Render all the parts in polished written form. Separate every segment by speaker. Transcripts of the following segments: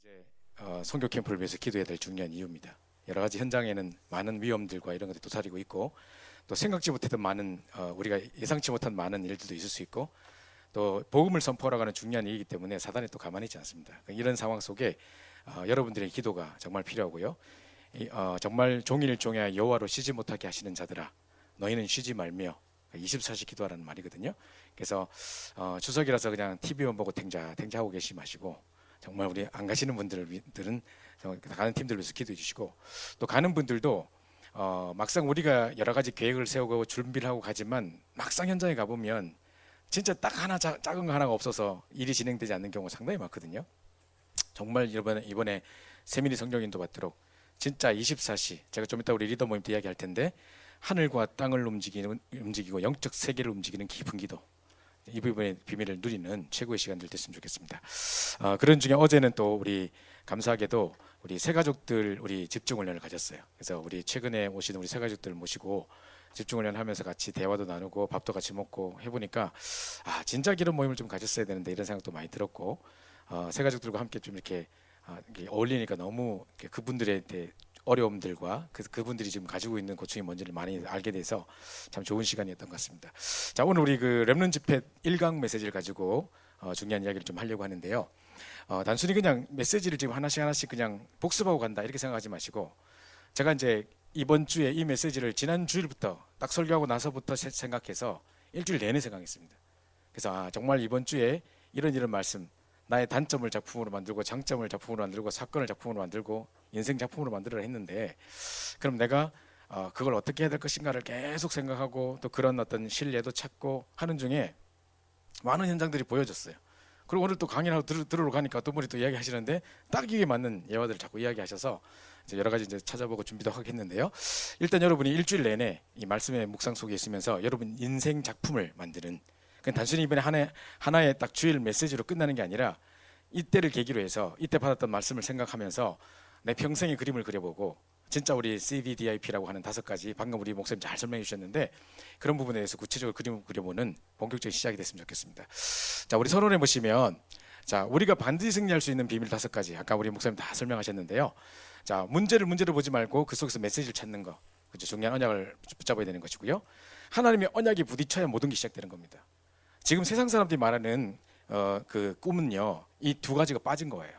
Speaker 1: 이제 선교 캠프를 위해서 기도해야 될 중요한 이유입니다. 여러 가지 현장에는 많은 위험들과 이런 것들이 도사리고 있고, 또 생각지 못했던 많은 우리가 예상치 못한 많은 일들도 있을 수 있고, 또 복음을 선포하러 가는 중요한 일이기 때문에 사단이 또 가만히 있지 않습니다. 이런 상황 속에 여러분들의 기도가 정말 필요하고요. 정말 종일종야 여호와로 쉬지 못하게 하시는 자들아, 너희는 쉬지 말며 24시 기도하라는 말이거든요. 그래서 추석이라서 그냥 TV만 보고 탱자하고 계시 마시고, 정말 우리 안 가시는 분들은 가는 팀들 위해서 기도해 주시고, 또 가는 분들도 막상 우리가 여러 가지 계획을 세우고 준비를 하고 가지만 막상 현장에 가보면 진짜 딱 하나 작은 거 하나가 없어서 일이 진행되지 않는 경우가 상당히 많거든요. 정말 이번에 세미리 성경인도 받도록 진짜 24시, 제가 좀 이따 우리 리더 모임 때 이야기할 텐데, 하늘과 땅을 움직이고 영적 세계를 움직이는 깊은 기도, 이 부분의 비밀을 누리는 최고의 시간들 됐으면 좋겠습니다. 그런 중에 어제는 또 우리 감사하게도 우리 새가족들 우리 집중훈련을 가졌어요. 그래서 우리 최근에 오시는 우리 새가족들 모시고 집중훈련 하면서 같이 대화도 나누고 밥도 같이 먹고 해보니까 진짜 이런 모임을 좀 가졌어야 되는데 이런 생각도 많이 들었고, 새가족들과 함께 좀 이렇게 어울리니까 너무 그분들의 어려움들과 그분들이 지금 가지고 있는 고충이 뭔지를 많이 알게 돼서 참 좋은 시간이었던 것 같습니다. 자, 오늘 우리 그 렘넌트 집회 1강 메시지를 가지고 중요한 이야기를 좀 하려고 하는데요. 단순히 그냥 메시지를 지금 하나씩 그냥 복습하고 간다 이렇게 생각하지 마시고, 제가 이제 이번 주에 이 메시지를 지난 주일부터 딱 설교하고 나서부터 생각해서 일주일 내내 생각했습니다. 그래서 정말 이번 주에 이런 말씀, 나의 단점을 작품으로 만들고 장점을 작품으로 만들고 사건을 작품으로 만들고 인생 작품으로 만들어라 했는데, 그럼 내가 그걸 어떻게 해야 될 것인가를 계속 생각하고 또 그런 어떤 신뢰도 찾고 하는 중에 많은 현장들이 보여졌어요. 그리고 오늘 또 강의를 하고 들으러 가니까 또 분이 또 이야기하시는데 딱 이게 맞는 예화들을 자꾸 이야기하셔서 이제 여러 가지 이제 찾아보고 준비도 하겠는데요. 일단 여러분이 일주일 내내 이 말씀의 묵상 속에 있으면서 여러분 인생 작품을 만드는, 단순히 이번에 하나의 딱 주일 메시지로 끝나는 게 아니라 이때를 계기로 해서 이때 받았던 말씀을 생각하면서 내 평생의 그림을 그려보고, 진짜 우리 CVDIP라고 하는 5가지, 방금 우리 목사님 잘 설명해 주셨는데 그런 부분에 대해서 구체적으로 그림을 그려보는 본격적인 시작이 됐으면 좋겠습니다. 자, 우리 서론에 보시면, 자, 우리가 반드시 승리할 수 있는 비밀 5가지, 아까 우리 목사님 다 설명하셨는데요. 자, 문제를 보지 말고 그 속에서 메시지를 찾는 거, 그죠? 중요한 언약을 붙잡아야 되는 것이고요. 하나님의 언약이 부딪혀야 모든 게 시작되는 겁니다. 지금 세상 사람들이 말하는 그 꿈은요, 이 2가지가 빠진 거예요.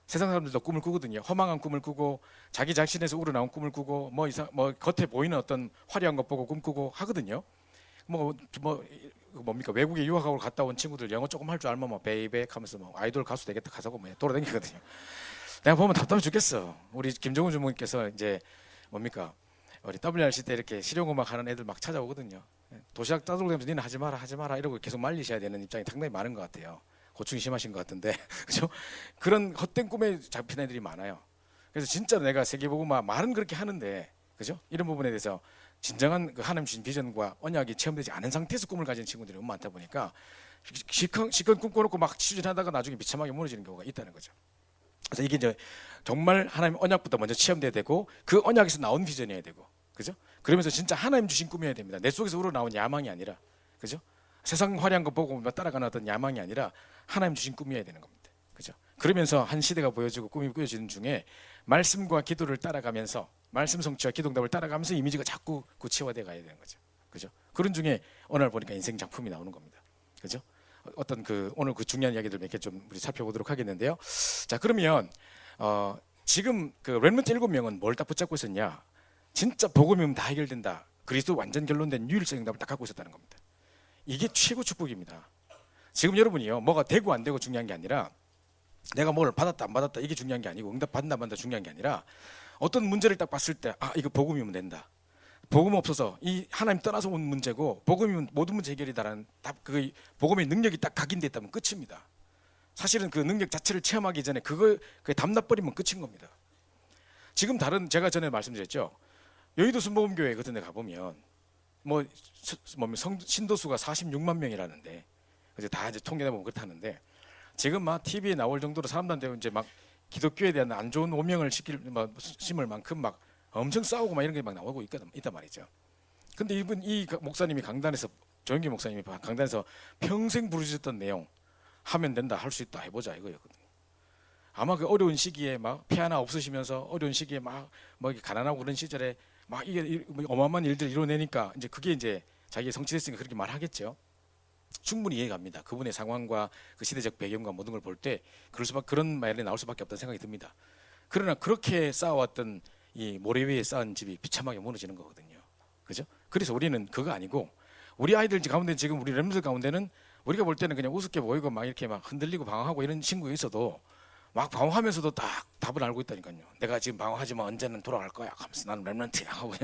Speaker 1: 세상 사람들도 꿈을 꾸거든요. 허망한 꿈을 꾸고 자기 자신에서 우러나온 꿈을 꾸고 뭐 겉에 보이는 어떤 화려한 것 보고 꿈꾸고 하거든요. 뭡니까, 외국에 유학하고 갔다 온 친구들 영어 조금 할 줄 알면 뭐 베이백 하면서 뭐 아이돌 가수 되겠다 가자고 뭐 돌아다니거든요. 내가 보면 답답해 죽겠어. 우리 김정은 주무님께서 이제 뭡니까, 우리 WRC 때 이렇게 실용음악 하는 애들 막 찾아오거든요. 도시락 따돌면서 니는 하지 마라 이러고 계속 말리셔야 되는 입장이 상당히 많은 것 같아요. 고충이 심하신 것 같은데 그죠? 그런 헛된 꿈에 잡힌 애들이 많아요. 그래서 진짜 내가 세계보고마 말은 그렇게 하는데, 그죠? 이런 부분에 대해서 진정한 그 하나님 주신 비전과 언약이 체험되지 않은 상태에서 꿈을 가진 친구들이 너무 많다 보니까 실컷 꿈꿔놓고 막 추진하다가 나중에 비참하게 무너지는 경우가 있다는 거죠. 그래서 이게 이제 정말 하나님 언약부터 먼저 체험돼야 되고, 그 언약에서 나온 비전이어야 되고, 그죠? 그러면서 진짜 하나님 주신 꿈이어야 됩니다. 내 속에서 우러나온 야망이 아니라, 그죠? 세상 화려한 거 보고 따라가는 어떤 야망이 아니라 하나님 주신 꿈이어야 되는 겁니다. 그죠? 그러면서 한 시대가 보여지고 꿈이 꾸어지는 중에 말씀과 기도를 따라가면서, 말씀 성취와 기도응답을 따라가면서 이미지가 자꾸 구체화돼 가야 되는 거죠. 그죠? 그런 중에 어느 날 보니까 인생 작품이 나오는 겁니다. 그죠? 어떤 오늘 그 중요한 이야기들 몇 개 좀 우리 살펴보도록 하겠는데요. 자, 그러면 지금 그 렘넌트 7명은 뭘 딱 붙잡고 있었냐? 진짜 복음이면 다 해결된다, 그리스도 완전 결론된 유일성 응답을 딱 갖고 있었다는 겁니다. 이게 최고 축복입니다. 지금 여러분이요, 뭐가 되고 안 되고 중요한 게 아니라, 내가 뭘 받았다 안 받았다 이게 중요한 게 아니고, 응답 받는다 안 받는다 중요한 게 아니라, 어떤 문제를 딱 봤을 때 이거 복음이면 된다, 복음 없어서 이 하나님 떠나서 온 문제고 복음이면 모든 문제 해결이다라는 그 복음의 능력이 딱 각인됐다면 끝입니다. 사실은 그 능력 자체를 체험하기 전에 그게 담나버리면 끝인 겁니다. 지금 제가 전에 말씀드렸죠, 여의도 순복음교회 같은 데 가보면 신도수가 46만 명이라는데, 이제 다 이제 통계해 보면 그렇다는데, 지금 막 TV에 나올 정도로 사람들한테 이제 막 기독교에 대한 안 좋은 오명을 심을 만큼 막 엄청 싸우고 막 이런 게 막 나오고 있단 말이죠. 근데 이 목사님이 강단에서, 조영기 목사님이 강단에서 평생 부르셨던 내용, 하면 된다, 할 수 있다, 해보자 이거였거든요. 아마 그 어려운 시기에 막 피 하나 없으시면서 어려운 시기에 막 뭐 가난하고 그런 시절에 막 이게 어마어마한 일들을 이뤄내니까 이제 그게 이제 자기 성취됐으니까 그렇게 말하겠죠. 충분히 이해갑니다. 그분의 상황과 그 시대적 배경과 모든 걸 볼 때 그런 말이 나올 수밖에 없다는 생각이 듭니다. 그러나 그렇게 쌓아왔던 이 모래 위에 쌓은 집이 비참하게 무너지는 거거든요. 그죠? 그래서 우리는 그거 아니고 우리 아이들 가운데 지금 우리 렘들 가운데는 우리가 볼 때는 그냥 우습게 보이고 막 이렇게 막 흔들리고 방황하고 이런 친구가 있어도 막 방황하면서도 딱 답을 알고 있다니까요. 내가 지금 방황하지만 언제는 돌아갈 거야 하면서 나는 렘넌트야 하고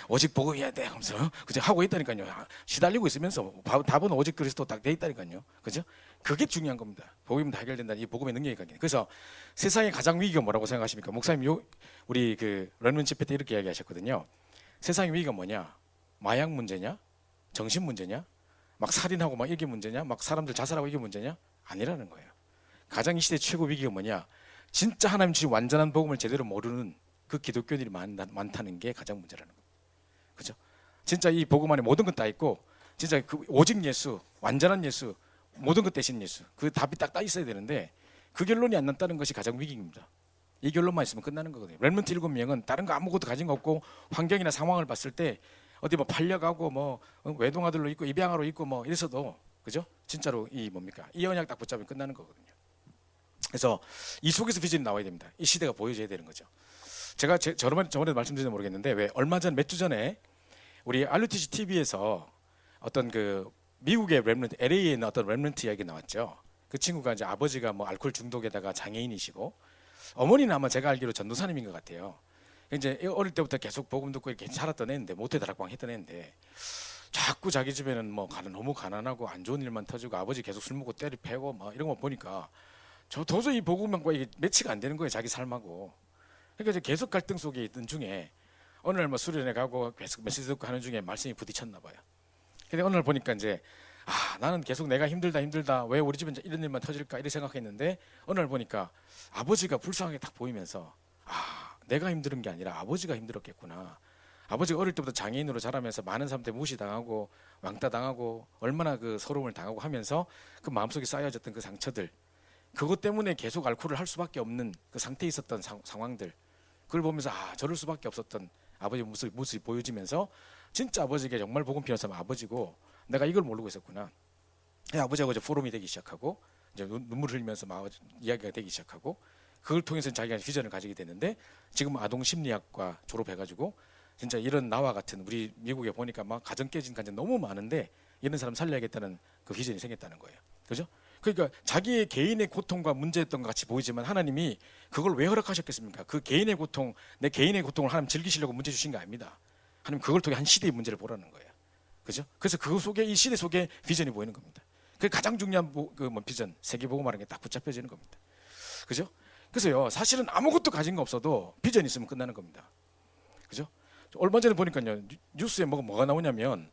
Speaker 1: 오직 복음해야 돼 하면서 그죠? 하고 있다니까요. 시달리고 있으면서 답은 오직 그리스도 딱 돼 있다니까요. 그죠? 그게 중요한 겁니다. 복음이 다 해결된다. 이 복음의 능력이 가긴. 그래서 세상의 가장 위기가 뭐라고 생각하십니까? 목사님 우리 그 렘넌트 집회 때 이렇게 이야기하셨거든요. 세상의 위기가 뭐냐? 마약 문제냐? 정신 문제냐? 막 살인하고 막 이게 문제냐? 막 사람들 자살하고 이게 문제냐? 아니라는 거예요. 가장 이 시대 최고 위기가 뭐냐? 진짜 하나님 주신 완전한 복음을 제대로 모르는 그 기독교인들이 많다는 게 가장 문제라는 거예요. 그죠? 진짜 이 복음 안에 모든 것 다 있고 진짜 그 오직 예수, 완전한 예수, 모든 것 대신 예수. 그 답이 딱 있어야 되는데 그 결론이 안 났다는 것이 가장 위기입니다. 이 결론만 있으면 끝나는 거거든요. 렘넌트 7명은 다른 거 아무것도 가진 거 없고 환경이나 상황을 봤을 때 어디 뭐 팔려가고 뭐 외동아들로 있고 입양아로 있고 뭐 이래서도 그죠? 진짜로 이 뭡니까? 이 언약 딱 붙잡으면 끝나는 거거든요. 그래서 이 속에서 비전이 나와야 됩니다. 이 시대가 보여줘야 되는 거죠. 제가 저번에 말씀드렸는지 모르겠는데 왜 얼마 전 몇 주 전에 우리 RUTC TV에서 어떤 그 미국의 렘넌트 LA에 있는 어떤 렘넌트 이야기 나왔죠. 그 친구가 이제 아버지가 뭐 알코올 중독에다가 장애인이시고 어머니는 아마 제가 알기로 전도사님인 것 같아요. 이제 어릴 때부터 계속 복음 듣고 이렇게 살았던 애인데 모태 다락방 했던 애인데 자꾸 자기 집에는 뭐 너무 가난하고 안 좋은 일만 터지고 아버지 계속 술 먹고 때리 패고 막 이런 거 보니까 저 도저히 복음과 이게 매치가 안 되는 거예요. 자기 삶하고. 그러니까 이제 계속 갈등 속에 있던 중에 어느 날 뭐 수련회 가고 계속 메시지 듣고 하는 중에 말씀이 부딪혔나 봐요. 근데 어느 날 보니까 이제 나는 계속 내가 힘들다 왜 우리 집은 이런 일만 터질까 이렇게 생각했는데 어느 날 보니까 아버지가 불쌍하게 딱 보이면서 내가 힘든 게 아니라 아버지가 힘들었겠구나. 아버지가 어릴 때부터 장애인으로 자라면서 많은 사람들 무시당하고 왕따 당하고 얼마나 그 서러움을 당하고 하면서 그 마음속에 쌓여졌던 그 상처들 그것 때문에 계속 알코올을 할 수밖에 없는 그 상태에 있었던 상황들 그걸 보면서 저럴 수밖에 없었던 아버지 모습이 보여지면서 진짜 아버지가 정말 복음 피웠으면 아버지고 내가 이걸 모르고 있었구나. 아버지하고 이제 포럼이 되기 시작하고 이제 눈물 흘리면서 막 이야기가 되기 시작하고 그걸 통해서 자기가 비전을 가지게 되는데 지금 아동 심리학과 졸업해가지고 진짜 이런 나와 같은 우리 미국에 보니까 막 가정 깨진 가정 너무 많은데 이런 사람 살려야겠다는 그 비전이 생겼다는 거예요. 그죠? 그러니까 자기의 개인의 고통과 문제였던 것 같이 보이지만 하나님이 그걸 왜 허락하셨겠습니까? 그 개인의 고통, 내 개인의 고통을 하나님 즐기시려고 문제 주신 거 아닙니다. 하나님 그걸 통해 한 시대의 문제를 보라는 거예요. 그죠? 그래서 그 속에 이 시대 속에 비전이 보이는 겁니다. 그 가장 중요한 비전, 세계복음이라는 게 딱 붙잡혀지는 겁니다. 그죠? 그래서요, 사실은 아무것도 가진 거 없어도 비전이 있으면 끝나는 겁니다. 그죠? 얼마 전에 보니까요, 뉴스에 뭐가 나오냐면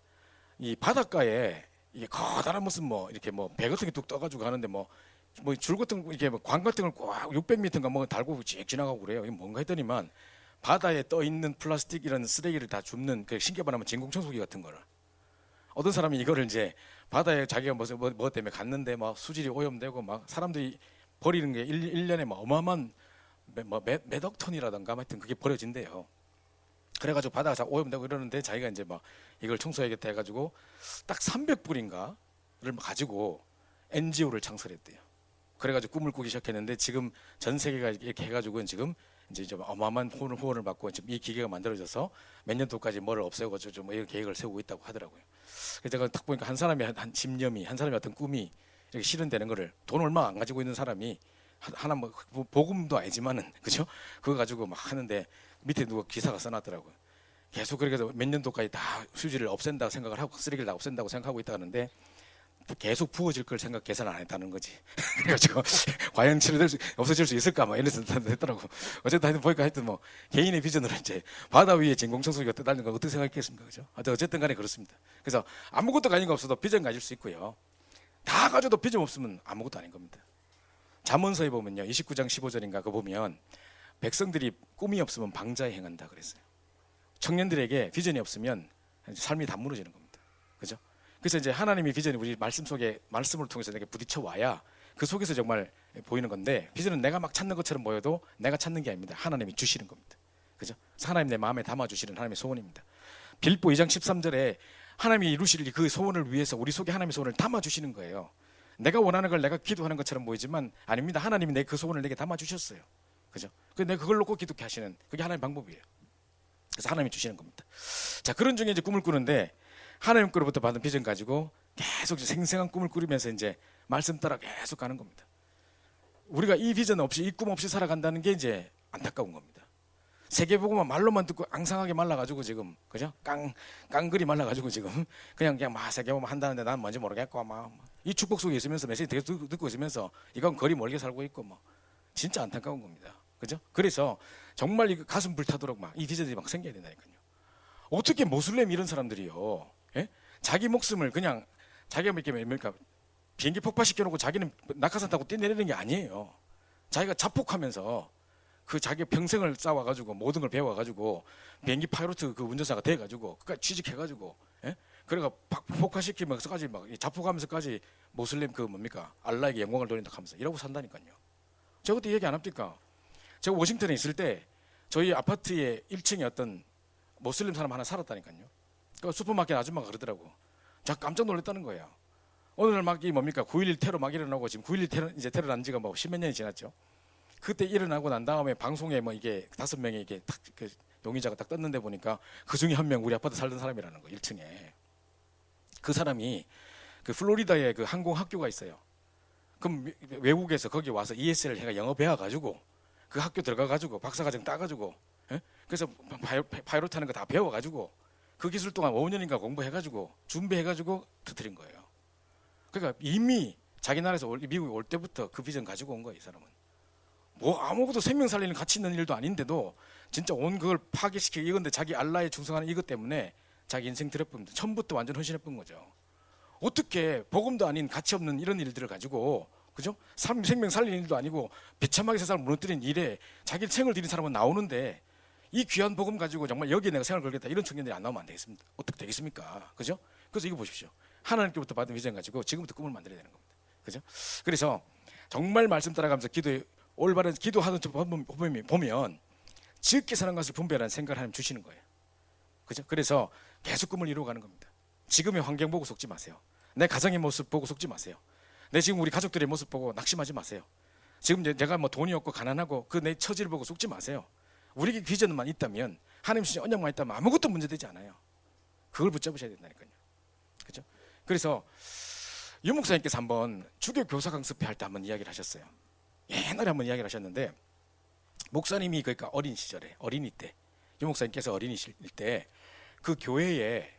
Speaker 1: 이 바닷가에 이게 커다란 무슨 뭐 이렇게 뭐 배 같은 게 뚝 떠가지고 가는데 뭐 줄 같은 이렇게 관 같은 걸 꽉 600m인가 뭐 달고 쭉 지나가고 그래요. 이게 뭔가 했더니만 바다에 떠 있는 플라스틱 이런 쓰레기를 다 줍는 그 신기하면 하면 진공 청소기 같은 거를 어떤 사람이 이거를 이제 바다에 자기가 뭐 때문에 갔는데 막 수질이 오염되고 막 사람들이 버리는 게 1년에 막 어마어마한 몇억 톤이라던가 하여튼 그게 버려진대요. 그래가지고 바다가 오염되고 이러는데 자기가 이제 막 이걸 청소해야겠다 해가지고 딱 300불인가를 가지고 NGO를 창설했대요. 그래가지고 꿈을 꾸기 시작했는데 지금 전 세계가 이렇게 해가지고 지금 이제 좀 어마어마한 후원을 받고 지금 이 기계가 만들어져서 몇 년도까지 뭐를 없애고 좀 이런 계획을 세우고 있다고 하더라고요. 그래서 제가 딱 보니까 한 사람의 한 집념이 한 사람의 어떤 꿈이 이렇게 실현되는 거를 돈 얼마 안 가지고 있는 사람이 하나 뭐 복음도 아니지만은 그죠? 그거 가지고 막 하는데 밑에 누가 기사가 써놨더라고요. 계속 그렇게 해서 몇 년도까지 다 수지를 없앤다고 생각을 하고 쓰레기를 다 없앤다고 생각하고 있다는데 계속 부어질 걸 생각 계산 안 했다는 거지. 그래가지고 과연 없어질 수 있을까 막 이래서 했더라고. 어쨌든 하여튼 보니까 하여튼 뭐 개인의 비전으로 이제 바다 위에 진공청소기가 떠다니는 걸 어떻게 생각했겠습니까, 그죠? 어쨌든 간에 그렇습니다. 그래서 아무것도 가진 거 없어도 비전 가질 수 있고요. 다 가져도 비전 없으면 아무것도 아닌 겁니다. 잠언서에 보면요, 29장 15절인가 그거 보면 백성들이 꿈이 없으면 방자에 행한다 그랬어요. 청년들에게 비전이 없으면 삶이 다 무너지는 겁니다. 그죠? 그래서 이제 하나님의 비전이 우리 말씀 속에 말씀을 통해서 내게 부딪혀 와야 그 속에서 정말 보이는 건데, 비전은 내가 막 찾는 것처럼 보여도 내가 찾는 게 아닙니다. 하나님이 주시는 겁니다. 그죠? 하나님 내 마음에 담아 주시는 하나님의 소원입니다. 빌립보 2장 13절에 하나님이 이루실 그 소원을 위해서 우리 속에 하나님의 소원을 담아 주시는 거예요. 내가 원하는 걸 내가 기도하는 것처럼 보이지만 아닙니다. 하나님이 내 그 소원을 내게 담아 주셨어요. 그죠? 그래서 내가 그걸 놓고 기도케 하시는, 그게 하나님의 방법이에요. 그래서 하나님이 주시는 겁니다. 자, 그런 중에 이제 꿈을 꾸는데, 하나님 거로부터 받은 비전 가지고 계속 생생한 꿈을 꾸리면서 이제 말씀 따라 계속 가는 겁니다. 우리가 이 비전 없이, 이 꿈 없이 살아간다는 게 이제 안타까운 겁니다. 세계보고만 말로만 듣고 앙상하게 말라가지고 지금, 그죠? 깡그리 말라가지고 지금 그냥 막 세계보고만 한다는데 난 뭔지 모르겠고 막 이 축복 속에 있으면서 메시지 계속 듣고 있으면서 이건 거리 멀게 살고 있고 뭐 진짜 안타까운 겁니다. 그죠? 그래서 정말 이 가슴 불타도록 막 이 비전이 막 생겨야 된다니까요. 어떻게 모슬렘 이런 사람들이요, 예? 자기 목숨을 그냥 자기가 뭡니까 비행기 폭파시켜놓고 자기는 낙하산 타고 뛰내리는 게 아니에요. 자기가 자폭하면서 그 자기 평생을 쌓아가지고 모든 걸 배워가지고 비행기 파이로트 그 운전사가 돼가지고 그까지 취직해가지고, 예? 그래가 폭파시키면서까지 막 자폭하면서까지 모슬렘 그 뭡니까 알라에게 영광을 돌린다 하면서 이러고 산다니까요. 제가 그때 얘기 안 합니까? 제가 워싱턴에 있을 때 저희 아파트의 1층에 어떤 모슬렘 사람 하나 살았다니까요. 그 슈퍼마켓 아줌마가 그러더라고. 제가 깜짝 놀랐다는 거예요. 오늘 막 이 뭡니까 9.11 테러 막 일어나고 지금 9.11 테러 이제 테러 난 지가 뭐 10몇 년이 지났죠. 그때 일어나고 난 다음에 방송에 뭐 이게 5명이 이게 딱 그 용의자가 딱 떴는데 보니까 그 중에 한 명 우리 아파트 살던 사람이라는 거. 1층에 그 사람이 그 플로리다에 그 항공 학교가 있어요. 그럼 외국에서 거기 와서 ESL 해가 영어 배워가지고 그 학교 들어가가지고 박사과정 따가지고, 예? 그래서 파이로트 하는 거 다 배워가지고 그 기술 동안 5년인가 공부해가지고 준비해가지고 터뜨린 거예요. 그러니까 이미 자기 나라에서 미국에 올 때부터 그 비전 가지고 온 거예요. 이 사람은 뭐 아무것도 생명 살리는 가치 있는 일도 아닌데도 진짜 온 그걸 파괴시키고 이건데 자기 알라에 충성하는 이것 때문에 자기 인생 드렸습니다. 처음부터 완전 헌신했던 거죠. 어떻게 복음도 아닌 가치 없는 이런 일들을 가지고, 그죠? 생명 살리는 일도 아니고 비참하게 세상을 무너뜨린 일에 자기 생을 들인 사람은 나오는데 이 귀한 복음 가지고 정말 여기에 내가 생을 걸겠다 이런 청년들이 안 나오면 안 되겠습니다. 어떻게 되겠습니까? 그죠? 그래서 이거 보십시오. 하나님께부터 받은 비전 가지고 지금부터 꿈을 만들어야 되는 겁니다. 그죠? 그래서 정말 말씀 따라가면서 기도에 올바른 기도하는 보면 지극히 선한 것을 분별하는 생각을 하나님 주시는 거예요. 그죠? 그래서 계속 꿈을 이루어가는 겁니다. 지금의 환경 보고 속지 마세요. 내 가정의 모습 보고 속지 마세요. 내 지금 우리 가족들의 모습 보고 낙심하지 마세요. 지금 내가 뭐 돈이 없고 가난하고 그 내 처지를 보고 속지 마세요. 우리에게 비전만 있다면, 하나님 주신 언약만 있다면 아무것도 문제되지 않아요. 그걸 붙잡으셔야 된다니까요. 그죠? 그래서 유 목사님께서 한번 주교 교사 강습회 할 때 한번 이야기를 하셨어요. 옛날에 한번 이야기를 하셨는데, 목사님이 그러니까 어린 시절에 어린이 때 유 목사님께서 어린이실 때 그 교회에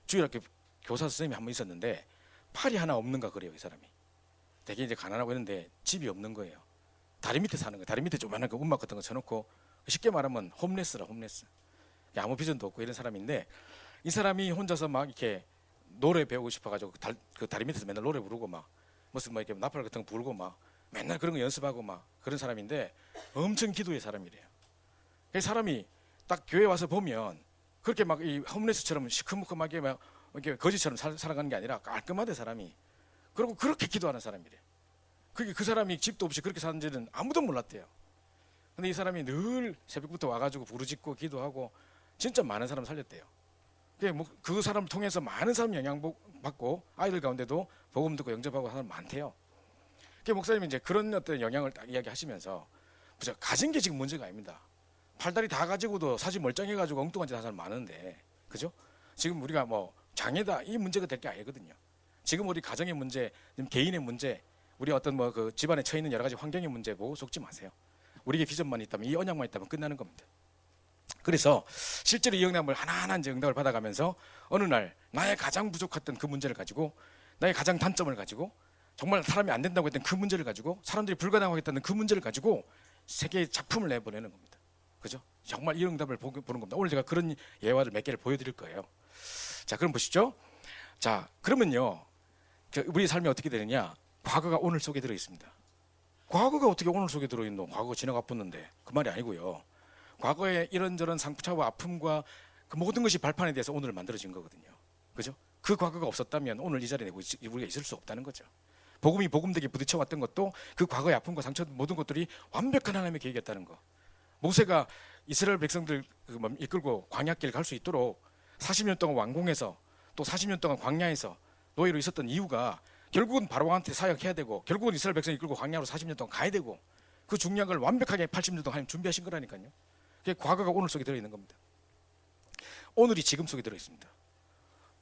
Speaker 1: 주일학교 교사 선생님이 한 분 있었는데 팔이 하나 없는가 그래요. 이 사람이 되게 이제 가난하고 있는데 집이 없는 거예요. 다리 밑에 사는 거예요. 다리 밑에 조그마한 그 움막 같은 거 쳐놓고, 쉽게 말하면 홈레스라 홈레스. 아무 비전도 없고 이런 사람인데, 이 사람이 혼자서 막 이렇게 노래 배우고 싶어가지고 그 다리 밑에서 맨날 노래 부르고 막 무슨 막 이렇게 나팔 같은 거 부르고 막 맨날 그런 거 연습하고 막 그런 사람인데 엄청 기도의 사람이래요. 그 사람이 딱 교회 와서 보면 그렇게 막 이 홈레스처럼 시커멓게 막 이렇게 거지처럼 살아가는 게 아니라 깔끔하대 사람이. 그리고 그렇게 기도하는 사람이래. 그게 그 사람이 집도 없이 그렇게 사는지는 아무도 몰랐대요. 근데 이 사람이 늘 새벽부터 와가지고 부르짖고 기도하고 진짜 많은 사람 살렸대요. 그 사람을 통해서 많은 사람 영향받고 아이들 가운데도 복음 듣고 영접하고 하는 사람 많대요. 목사님이 이제 그런 어떤 영향을 딱 이야기하시면서, 그죠? 가진 게 지금 문제가 아닙니다. 팔다리 다 가지고도 사실 멀쩡해가지고 엉뚱한 짓 하는 사람 많은데, 그죠? 지금 우리가 뭐 장애다 이 문제가 될 게 아니거든요. 지금 우리 가정의 문제, 개인의 문제, 우리 어떤 뭐 그 집안에 처해 있는 여러 가지 환경의 문제 보고 속지 마세요. 우리에게 비전만 있다면, 이 언약만 있다면 끝나는 겁니다. 그래서 실제로 이 응답을 하나하나 이제 응답을 받아가면서 어느 날 나의 가장 부족했던 그 문제를 가지고, 나의 가장 단점을 가지고, 정말 사람이 안 된다고 했던 그 문제를 가지고, 사람들이 불가능하고 했다는 그 문제를 가지고 세계의 작품을 내보내는 겁니다. 그죠? 정말 이 응답을 보는 겁니다. 오늘 제가 그런 예화를 몇 개를 보여드릴 거예요. 자, 그럼 보시죠. 자, 그러면요, 우리 삶이 어떻게 되느냐? 과거가 오늘 속에 들어 있습니다. 과거가 어떻게 오늘 속에 들어 있노? 과거 지나가 붙는데 그 말이 아니고요. 과거에 이런저런 상처와 아픔과 그 모든 것이 발판에 대해서 오늘 만들어진 거거든요. 그죠? 그 과거가 없었다면 오늘 이 자리에 우리가 있을 수 없다는 거죠. 복음이 복음되게 부딪혀왔던 것도 그 과거의 아픔과 상처 모든 것들이 완벽한 하나님의 계획이었다는 거. 모세가 이스라엘 백성들 이끌고 광야길 갈 수 있도록 40년 동안 왕궁에서 또 40년 동안 광야에서 노예로 있었던 이유가 결국은 바로왕한테 사역해야 되고 결국은 이스라엘 백성 이끌고 광야로 40년 동안 가야 되고 그 중량을 완벽하게 80년 동안 하나님 준비하신 거라니까요. 그게 과거가 오늘 속에 들어있는 겁니다. 오늘이 지금 속에 들어있습니다.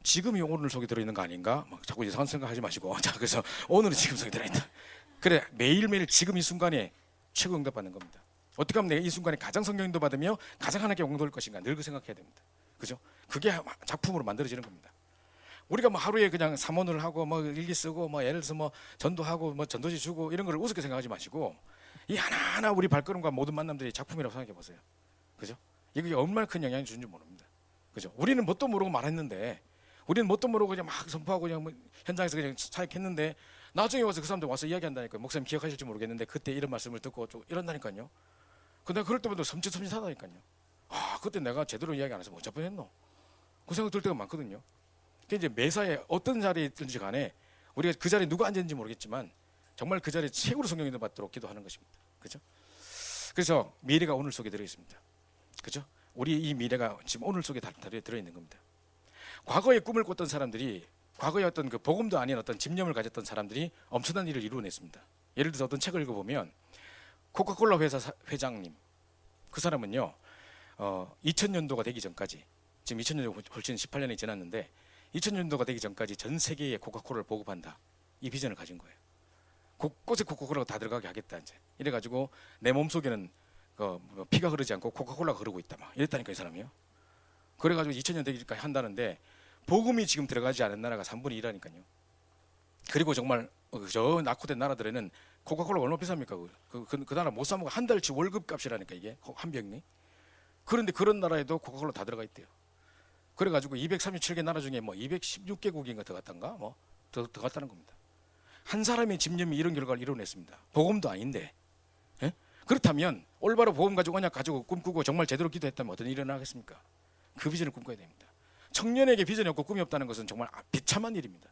Speaker 1: 지금이 오늘 속에 들어있는 거 아닌가? 막 자꾸 이상한 생각하지 마시고 자 그래서 오늘은 지금 속에 들어있다. 그래 매일매일 지금 이 순간에 최고 응답받는 겁니다. 어떻게 하면 내가 이 순간에 가장 성령 인도 받으며 가장 하나님께 영광 것인가 늘 그 생각해야 됩니다. 그죠? 그게 작품으로 만들어지는 겁니다. 우리가 뭐 하루에 그냥 사모를 하고 뭐 일기 쓰고 뭐 예를 들어서 뭐 전도하고 뭐 전도지 주고 이런 걸 우습게 생각하지 마시고 이 하나하나 우리 발걸음과 모든 만남들이 작품이라고 생각해 보세요. 그죠? 이게 얼마나 큰 영향을 주는지 모릅니다. 그죠? 우리는 뭣도 모르고 말했는데 우리는 뭣도 모르고 그냥 막 선포하고 그냥 뭐 현장에서 그냥 사역했는데 나중에 와서 그 사람들 와서 이야기한다니까요. 목사님 기억하실지 모르겠는데 그때 이런 말씀을 듣고 좀 이런다니까요. 근데 그럴 때마다 섬찟섬찟하다니까요. 아 그때 내가 제대로 이야기 안 해서 못 잡혔노. 그 생각 들 때가 많거든요. 이제 매사에 어떤 자리에 있든지 간에 우리가 그 자리에 누가 앉았는지 모르겠지만 정말 그 자리에 최고로 성령 인도 받도록 기도하는 것입니다. 그죠? 그래서 미래가 오늘 속에 들어 있습니다. 그죠? 우리 이 미래가 지금 오늘 속에 들어 있는 겁니다. 과거에 꿈을 꿨던 사람들이 과거에 어떤 그 복음도 아닌 어떤 집념을 가졌던 사람들이 엄청난 일을 이루어냈습니다. 예를 들어서 어떤 책을 읽어보면 코카콜라 회사 회장님 그 사람은요 2000년도가 되기 전까지 지금 2000년도 훨씬 18년이 지났는데 2000년도가 되기 전까지 전 세계에 코카콜라를 보급한다 이 비전을 가진 거예요. 곳곳에 코카콜라가 다 들어가게 하겠다 이제 이래가지고 내 몸속에는 피가 흐르지 않고 코카콜라가 흐르고 있다 막 이랬다니까 이 사람이요. 그래가지고 2000년 되기까지 한다는데 복음이 지금 들어가지 않은 나라가 3분의 1이라니까요. 그리고 정말 저 낙후된 나라들에는 코카콜라가 얼마 비쌉니까? 그 나라 못 사 먹고 한 달치 월급 값이라니까 이게 한 병이. 그런데 그런 나라에도 코카콜라 다 들어가 있대요. 그래가지고 237개 나라 중에 뭐 216개국인가 더 갔던가 뭐 더 갔다는 겁니다. 한 사람의 집념이 이런 결과를 이뤄냈습니다. 복음도 아닌데. 예? 그렇다면 올바로 복음 가지고 언약 가지고 꿈꾸고 정말 제대로 기도했다면 어떤 일이 일어나겠습니까? 그 비전을 꿈꿔야 됩니다. 청년에게 비전이 없고 꿈이 없다는 것은 정말 비참한 일입니다.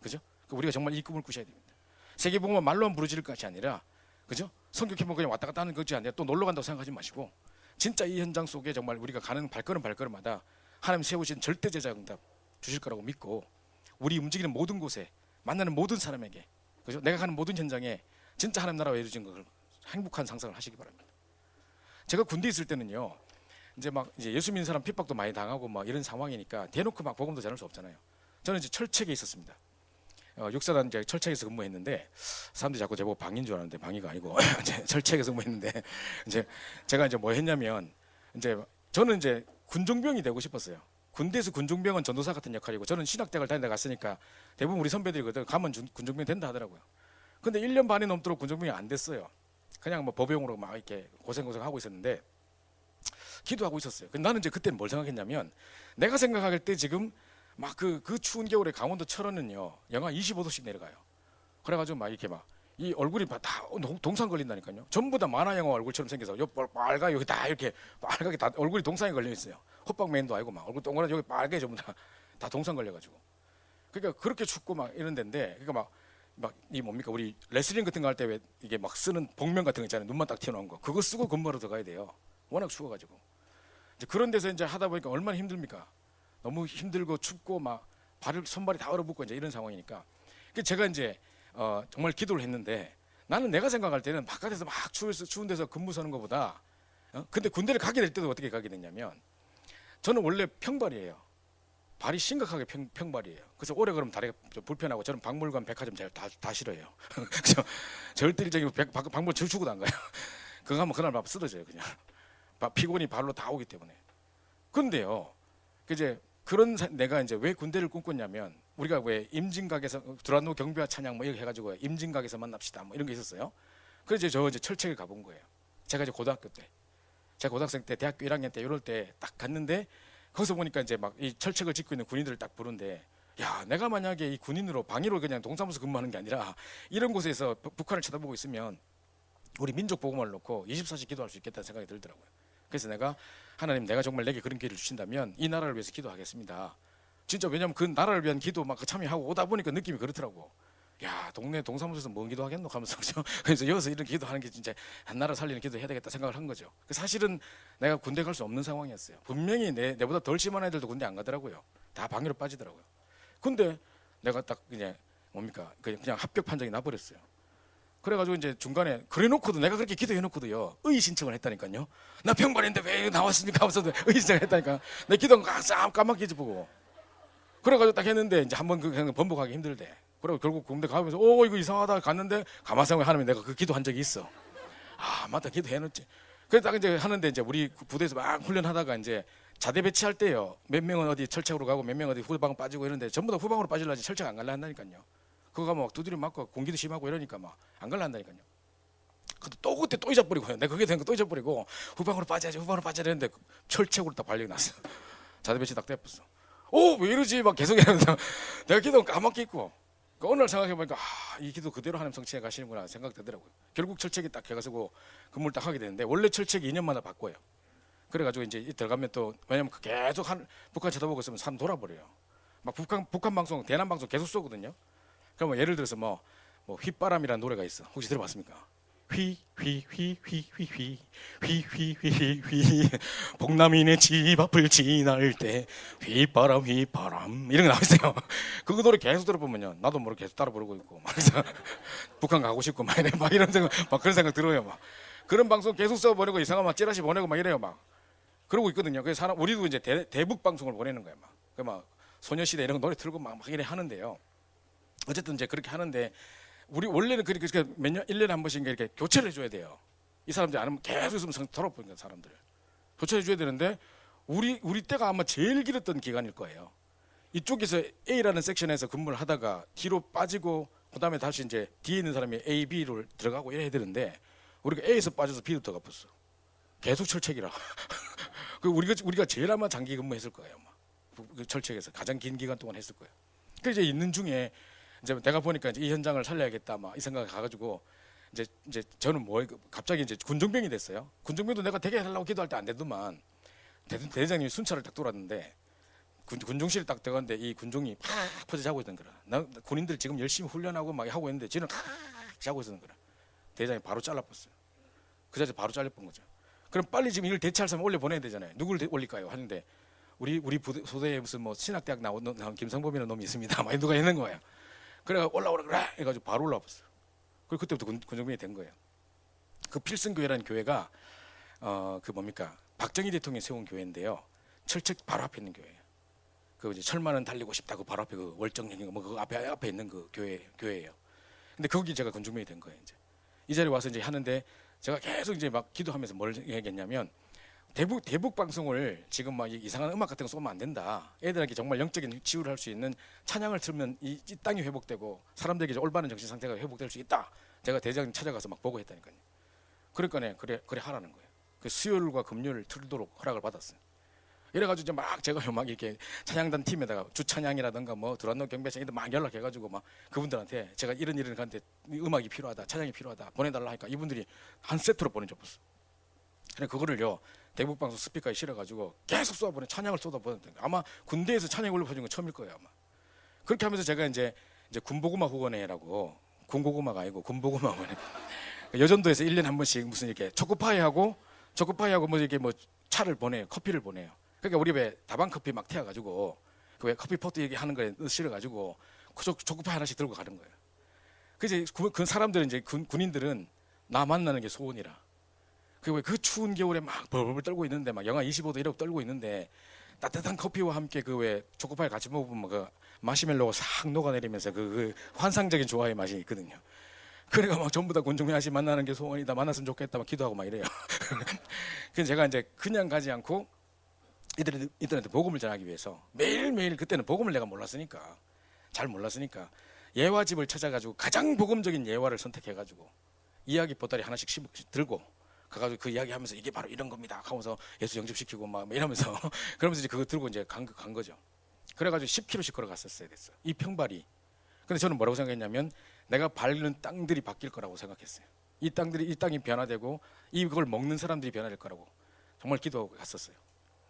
Speaker 1: 그죠? 우리가 정말 이 꿈을 꾸셔야 됩니다. 세계복음은 말로만 부르짖을 것이 아니라 그죠? 성격해보면 그냥 왔다 갔다 하는 것이 아니라 또 놀러 간다고 생각하지 마시고 진짜 이 현장 속에 정말 우리가 가는 발걸음마다 하나님 세우신 절대 제자 응답 주실 거라고 믿고 우리 움직이는 모든 곳에 만나는 모든 사람에게 그죠? 내가 가는 모든 현장에 진짜 하나님 나라가 이루어진 것을 행복한 상상을 하시기 바랍니다. 제가 군대에 있을 때는요 이제 예수 믿는 사람 핍박도 많이 당하고 막 이런 상황이니까 대놓고 막 복음도 전할 수 없잖아요. 저는 이제 철책에 있었습니다. 육사단 이제 철책에서 근무했는데 사람들이 자꾸 제보고 방인 줄 알았는데 방이가 아니고 철책에서 근무했는데 이제 제가 이제 뭐 했냐면 이제 저는 이제 군종병이 되고 싶었어요. 군대에서 군종병은 전도사 같은 역할이고 저는 신학대학을 다니다 갔으니까 대부분 우리 선배들이 가면 군종병 된다 하더라고요. 근데 1년 반이 넘도록 군종병이 안 됐어요. 그냥 뭐 보병으로 막 이렇게 고생하고 있었는데 기도하고 있었어요. 근데 나는 이제 그때는 뭘 생각했냐면 내가 생각할 때 지금 막 그 추운 겨울에 강원도 철원은요 영하 25도씩 내려가요. 그래가지고 막 이렇게 막 이 얼굴이 다 동상 걸린다니까요. 전부 다 만화 영화 얼굴처럼 생겨서 여기 빨가 여기 다 이렇게 빨갛게 다 얼굴이 동상에 걸려 있어요. 호빵맨도 아니고 막 얼굴 동그란 여기 빨개 전부 다 동상 걸려가지고. 그러니까 그렇게 춥고 막 이런 데인데 그러니까 막 이 뭡니까 우리 레슬링 같은 거 할 때 왜 이게 막 쓰는 복면 같은 거 있잖아요. 눈만 딱 튀어나온 거 그거 쓰고 근무하러 들어가야 돼요. 워낙 추워가지고. 이제 그런 데서 이제 하다 보니까 얼마나 힘듭니까? 너무 힘들고 춥고 막 손발이 다 얼어붙고 이제 이런 상황이니까. 제가 이제 정말 기도를 했는데 나는 내가 생각할 때는 바깥에서 막 추운 데서 근무 서는 것보다 근데 군대를 가게 될 때도 어떻게 가게 됐냐면 저는 원래 평발이에요. 발이 심각하게 평발이에요. 그래서 오래 걸으면 다리가 좀 불편하고 저는 박물관, 백화점 잘 다 싫어해요. 그래서 절대 일정이 박물관 주고도 안 가요. 그거 하면 그날 막 쓰러져요 그냥. 피곤이 발로 다 오기 때문에. 근데요, 이제 내가 이제 왜 군대를 꿈꿨냐면 우리가 왜 임진각에서 두란노 경비와 찬양 뭐 이렇게 해가지고 임진각에서 만납시다 뭐 이런 게 있었어요. 그래서 저 이제 철책에 가본 거예요. 제가 이제 고등학교 때, 제가 고등학생 때, 대학교 1학년 때 이럴 때 딱 갔는데 거기서 보니까 이제 막 이 철책을 짓고 있는 군인들을 딱 부른데 야, 내가 만약에 이 군인으로 방위로 그냥 동사무소 근무하는 게 아니라 이런 곳에서 북한을 쳐다보고 있으면 우리 민족 복음을 놓고 24시 기도할 수 있겠다는 생각이 들더라고요. 그래서 내가 하나님 내가 정말 내게 그런 기회를 주신다면 이 나라를 위해서 기도하겠습니다. 진짜 왜냐면 그 나라를 위한 기도 막 참여하고 오다 보니까 느낌이 그렇더라고. 야, 동네 동사무소에서 뭔 기도하겠노 하면서 그죠? 그래서 여기서 이런 기도하는 게 진짜 한 나라 살리는 기도 해야 되겠다 생각을 한 거죠. 사실은 내가 군대 갈 수 없는 상황이었어요. 분명히 내보다 덜 심한 애들도 군대 안 가더라고요. 다 방위로 빠지더라고요. 근데 내가 딱 그냥 뭡니까 그냥 합격 판정이 나버렸어요. 그래가지고 이제 중간에 그래놓고도 내가 그렇게 기도해놓고도요 의의 신청을 했다니까요. 나 병관인데 왜 나왔습니까 하면서 의의 신청을 했다니까. 내 기도가 싹 까맣게 잊어보고. 그래가지고 딱 했는데 이제 한번 그냥 번복하기 힘들대. 그리고 결국 군대 가면서 이거 이상하다 갔는데 가만 생각해 하나님 내가 그 기도한 적이 있어. 아 맞다 기도해놓지. 그래 딱 이제 하는데 이제 우리 부대에서 막 훈련하다가 이제 자대 배치할 때요 몇 명은 어디 철책으로 가고 몇 명은 어디 후방 빠지고 이런데 전부 다 후방으로 빠질라지 철책 안 갈라 한다니까요. 그거 가면 막 두드려 맞고 공기도 심하고 이러니까 막 안 갈라 한다니까요. 근데 또 그때 또 잊어버리고 내가 그게 된 거 또 잊어버리고 후방으로 빠져야지 했는데 철책으로 딱 발령이 났어. 자대 배치 딱 돼버렸어. 왜 이러지 막 계속 이러면서 내가 기도 까맣게 있고 오늘 생각해보니까 이 기도 그대로 하나님 성취해 가시는구나 생각되더라고요. 결국 철책이 딱 해가지고 근무를 딱 하게 되는데 원래 철책이 2년마다 바꿔요. 그래가지고 이제 들어가면 또 왜냐면 계속 북한 쳐다보고 있으면 사람 돌아버려요. 막 북한 방송 대남 방송 계속 쏘거든요. 그러면 예를 들어서 뭐 휘바람이라는 노래가 있어. 혹시 들어봤습니까? 휘휘휘휘휘휘휘휘휘 복남이네 집 앞을 지날 때 휘바람 이런 거 나와 있어요. 그 노래 계속 들어보면요 나도 모르게 계속 따라 부르고 있고 막 북한 가고 싶고 막 이런 생각 막 그런 생각 들어요. 막 그런 방송 계속 써 보내고 이상한 막 찌라시 보내고 막 이래요. 막 그러고 있거든요. 그래서 사람 우리도 이제 대북 방송을 보내는 거예요. 막 소녀시대 이런 거 노래 틀고 막 이래 하는데요. 어쨌든 이제 그렇게 하는데 우리 원래는 그렇게 몇 년 1년에 한 번씩 이렇게 교체를 해줘야 돼요. 이 사람들이 안 하면 계속 있으면 더럽으니까 사람들 교체해 줘야 되는데 우리 때가 아마 제일 길었던 기간일 거예요. 이쪽에서 A라는 섹션에서 근무를 하다가 뒤로 빠지고 그다음에 다시 이제 뒤에 있는 사람이 A, B로 들어가고 이래야 되는데 우리가 A에서 빠져서 B로 들어갔어. 계속 철책이라. 그 우리가 제일 아마 장기 근무했을 거예요. 그 철책에서 가장 긴 기간 동안 했을 거예요. 그 이제 있는 중에 이제 내가 보니까 이제 이 현장을 살려야겠다 막 이 생각을 가가지고 이제 저는 갑자기 이제 군종병이 됐어요. 군종병도 내가 되게 하려고 기도할 때 안 되더만 대대장님이 순찰을 딱 돌았는데 군종실에 딱 들어갔는데 이 군종이 팍 퍼져 자고 있던 거라. 나 군인들 지금 열심히 훈련하고 막 하고 있는데 지는 팍 자고 있었던 거라. 대장이 바로 잘라버렸어요. 그 자리에서 바로 잘려본 거죠. 그럼 빨리 지금 이걸 대체할 사람 올려 보내야 되잖아요. 누구를 올릴까요? 하는데 우리 소대에 무슨 뭐 신학대학 나온 김성범이라는 놈이 있습니다. 막 누가 있는 거예요. 그래가 올라오라 그래 해가지고 바로 올라왔어요. 그리고 그때부터 군종병이 된 거예요. 그 필승교회라는 교회가 그 뭡니까 박정희 대통령이 세운 교회인데요. 철책 바로 앞에 있는 교회예요. 그 이제 철만은 달리고 싶다고 바로 앞에 그 월정행인 그 앞에 있는 그 교회예요. 근데 거기 제가 군종병이 된 거예요. 이제 이 자리에 와서 이제 하는데 제가 계속 이제 막 기도하면서 뭘 얘기했냐면 대북 방송을 지금 막 이상한 음악 같은 거 쏘면 안 된다. 애들에게 정말 영적인 치유를 할 수 있는 찬양을 틀면 이 땅이 회복되고 사람들에게 이제 올바른 정신 상태가 회복될 수 있다. 제가 대장님 찾아가서 막 보고 했다니까요. 그러니까 그래 하라는 거예요. 그 수요일과 금요일 틀도록 허락을 받았어요. 이래가지고 이제 막 제가 막 이렇게 찬양단 팀에다가 주찬양이라든가 뭐 두란노 경배장 이들 막 연락해가지고 막 그분들한테 제가 이런 간데 음악이 필요하다, 찬양이 필요하다 보내달라 하니까 이분들이 한 세트로 보내줘봤어. 그래 그거를요. 대북방송 스피커에 실어가지고 계속 쏘아보내 찬양을 쏟아보냈던 거예요. 아마 군대에서 찬양 올려보는 건 처음일 거예요. 아마 그렇게 하면서 제가 이제 군보고마 후원회라고 군고구마가 아니고 군보고마 후원회 여전도에서 1년에 한 번씩 무슨 이렇게 초코파이하고 뭐 이렇게 뭐 차를 보내요. 커피를 보내요. 그러니까 우리 왜 다방 커피 막 태워가지고 그 왜 커피 포트 얘기하는 거에 실어가지고 초코파이 하나씩 들고 가는 거예요. 그래서 그 사람들은 이제 군인들은 나 만나는 게 소원이라. 그 추운 겨울에 막 벌벌 떨고 있는데 막 영하 25도 이러고 떨고 있는데 따뜻한 커피와 함께 그 왜 초코파이 같이 먹으면 그 마시멜로가 싹 녹아내리면서 그 환상적인 조화의 맛이 있거든요. 그러니까 막 전부 다 군종민 아저씨 만나는 게 소원이다. 만났으면 좋겠다. 막 기도하고 막 이래요. 그래서 제가 이제 그냥 가지 않고 이들한테 복음을 전하기 위해서 매일매일 그때는 복음을 내가 잘 몰랐으니까 예화집을 찾아가지고 가장 복음적인 예화를 선택해가지고 이야기 보따리 하나씩 들고 가가지고 그 이야기하면서 이게 바로 이런 겁니다 하면서 예수 영접시키고 막 이러면서 그러면서 이제 그거 들고 이제 간 거죠. 그래가지고 10km씩 걸어갔었어야 됐어. 이 평발이. 근데 저는 뭐라고 생각했냐면 내가 밟는 땅들이 바뀔 거라고 생각했어요. 이 땅이 변화되고 이걸 먹는 사람들이 변화될 거라고 정말 기도하고 갔었어요.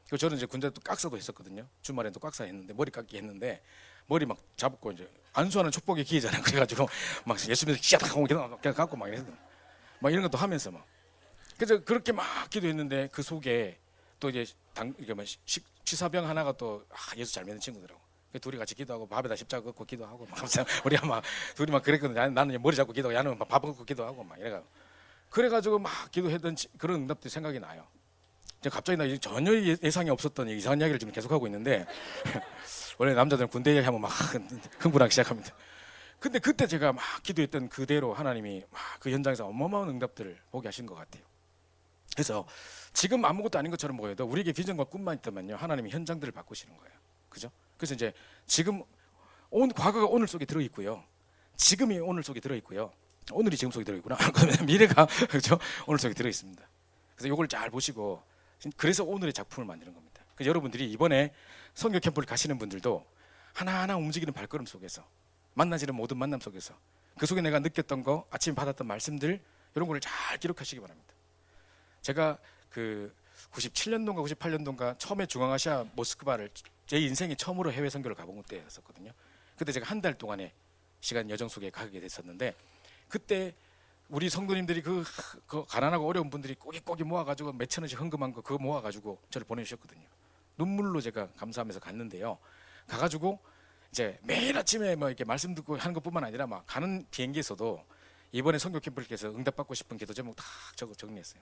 Speaker 1: 그리고 저는 이제 군대 또 깍사도 했었거든요. 주말에도 깍사 했는데 머리 깎기 했는데 머리 막 잡고 이제 안수하는 촉복의 기회잖아요. 그래가지고 막 예수 믿어 시작하고 그냥 갖고 막 이래서 막 이런 것도 하면서 막 그래서 그렇게 막 기도했는데 그 속에 또 이제 이게 뭐 취사병 하나가 또 예수 잘 믿는 친구더라고. 둘이 같이 기도하고 밥에다 십자가 긋고 기도하고 막 우리가 막 둘이 막 그랬거든. 나는 머리 잡고 기도하고 야는 밥 긋고 기도하고 막 그래가지고 막 기도했던 그런 응답들이 생각이 나요. 갑자기 나 전혀 예상이 없었던 이상한 이야기를 지금 계속하고 있는데 원래 남자들은 군대 얘기하면 막 흥분하기 시작합니다. 근데 그때 제가 막 기도했던 그대로 하나님이 막 그 현장에서 어마어마한 응답들을 보게 하신 것 같아요. 그래서 지금 아무것도 아닌 것처럼 보여도 우리에게 비전과 꿈만 있다면요 하나님이 현장들을 바꾸시는 거예요. 그죠? 그래서 이제 지금 과거가 오늘 속에 들어있고요, 지금이 오늘 속에 들어있고요, 오늘이 지금 속에 들어있구나. 미래가 그죠? 오늘 속에 들어있습니다. 그래서 이걸 잘 보시고 그래서 오늘의 작품을 만드는 겁니다. 그래서 여러분들이 이번에 선교 캠프를 가시는 분들도 하나하나 움직이는 발걸음 속에서 만나지는 모든 만남 속에서 그 속에 내가 느꼈던 거, 아침에 받았던 말씀들 이런 거를 잘 기록하시기 바랍니다. 제가 그 97년도인가 98년도인가 처음에 중앙아시아 모스크바를 제 인생에 처음으로 해외 선교를 가본 때였었거든요. 그때 제가 한 달 동안의 시간 여정 속에 가게 됐었는데 그때 우리 성도님들이 그 가난하고 어려운 분들이 꼬깃꼬깃 모아가지고 몇천 원씩 헌금한 거 그거 모아가지고 저를 보내주셨거든요. 눈물로 제가 감사하면서 갔는데요. 가가지고 이제 매일 아침에 뭐 이렇게 말씀 듣고 하는 것뿐만 아니라 막 가는 비행기에서도 이번에 선교 캠프를 위해서 응답받고 싶은 기도 제목 다 정리했어요.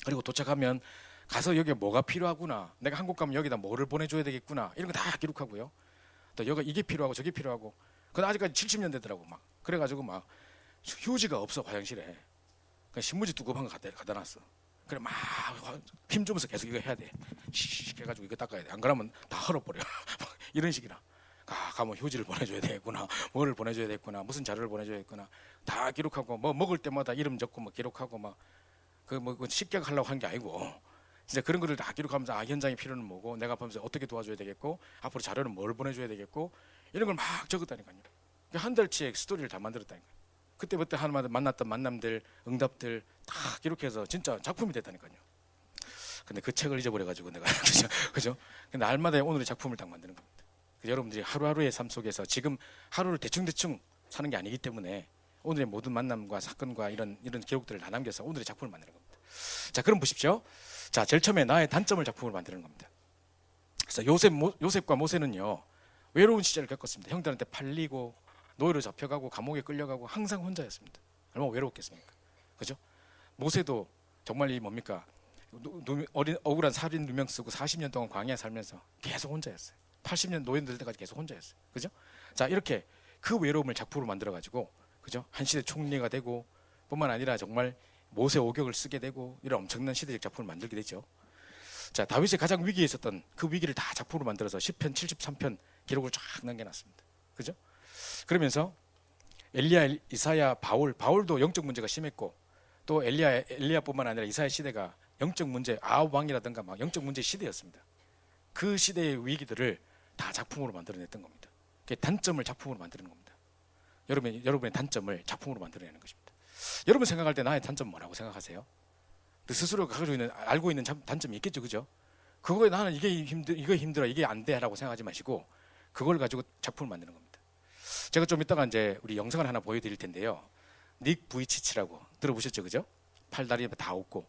Speaker 1: 그리고 도착하면 가서 여기에 뭐가 필요하구나, 내가 한국 가면 여기다 뭐를 보내줘야 되겠구나 이런 거 다 기록하고요. 또 여기 이게 필요하고 저게 필요하고. 근데 아직까지 70년대더라고 막. 그래가지고 막 휴지가 없어 화장실에. 그냥 신문지 두꺼운 거 갖다 놨어. 그래 막 힘 주면서 계속 이거 해야 돼. 씩 해가지고 이거 닦아야 돼. 안 그러면 다 헐어버려. 이런 식이라. 가면 휴지를 보내줘야 되겠구나, 뭐를 보내줘야 되겠구나, 무슨 자료를 보내줘야 되겠구나 다 기록하고 뭐 먹을 때마다 이름 적고 뭐 기록하고 막 뭐 식객하려고 한 게 아니고 진짜 그런 거를 다 기록하면서 현장의 필요는 뭐고 내가 보면서 어떻게 도와줘야 되겠고 앞으로 자료는 뭘 보내줘야 되겠고 이런 걸 막 적었다니까요. 한 달치의 스토리를 다 만들었다니까요. 그때부터 하나마다 만났던 만남들, 응답들 다 기록해서 진짜 작품이 됐다니까요. 근데 그 책을 잊어버려가지고 내가 그죠? 근데 날마다 오늘의 작품을 딱 만드는 겁니다. 여러분들이 하루하루의 삶 속에서 지금 하루를 대충대충 사는 게 아니기 때문에 오늘의 모든 만남과 사건과 이런 기록들을 다 남겨서 오늘의 작품을 만드는 겁니다. 자, 그럼 보십시오. 자, 제일 처음에 나의 단점을 작품으로 만드는 겁니다. 그래서 요셉과 모세는요 외로운 시절을 겪었습니다. 형들한테 팔리고 노예로 잡혀가고 감옥에 끌려가고 항상 혼자였습니다. 얼마나 외로웠겠습니까? 그죠? 모세도 정말 이 뭡니까? 억울한 살인 누명 쓰고 40년 동안 광야 살면서 계속 혼자였어요. 80년 노예 될 때까지 계속 혼자였어요. 그죠? 자, 이렇게 그 외로움을 작품으로 만들어 가지고 그죠? 한 시대 총리가 되고 뿐만 아니라 정말 모세 오경을 쓰게 되고 이런 엄청난 시대적 작품을 만들게 되죠. 자, 다윗이 가장 위기에 있었던 그 위기를 다 작품으로 만들어서 10편, 73편 기록을 쫙 남겨놨습니다. 그죠? 그러면서 엘리야, 이사야, 바울도 영적 문제가 심했고 또 엘리야뿐만 아니라 이사야 시대가 영적 문제, 아합 왕이라든가 막 영적 문제 시대였습니다. 그 시대의 위기들을 다 작품으로 만들어냈던 겁니다. 그게 단점을 작품으로 만드는 겁니다. 여러분의 단점을 작품으로 만들어내는 것입니다. 여러분 생각할 때 나의 단점 뭐라고 생각하세요? 스스로 알고 있는 단점이 있겠죠, 그죠? 그거에 나는 이게 힘들어, 이게 안 돼라고 생각하지 마시고 그걸 가지고 작품을 만드는 겁니다. 제가 좀 이따가 이제 우리 영상을 하나 보여드릴 텐데요. 닉 부이치치라고 들어보셨죠, 그죠? 팔다리 다 없고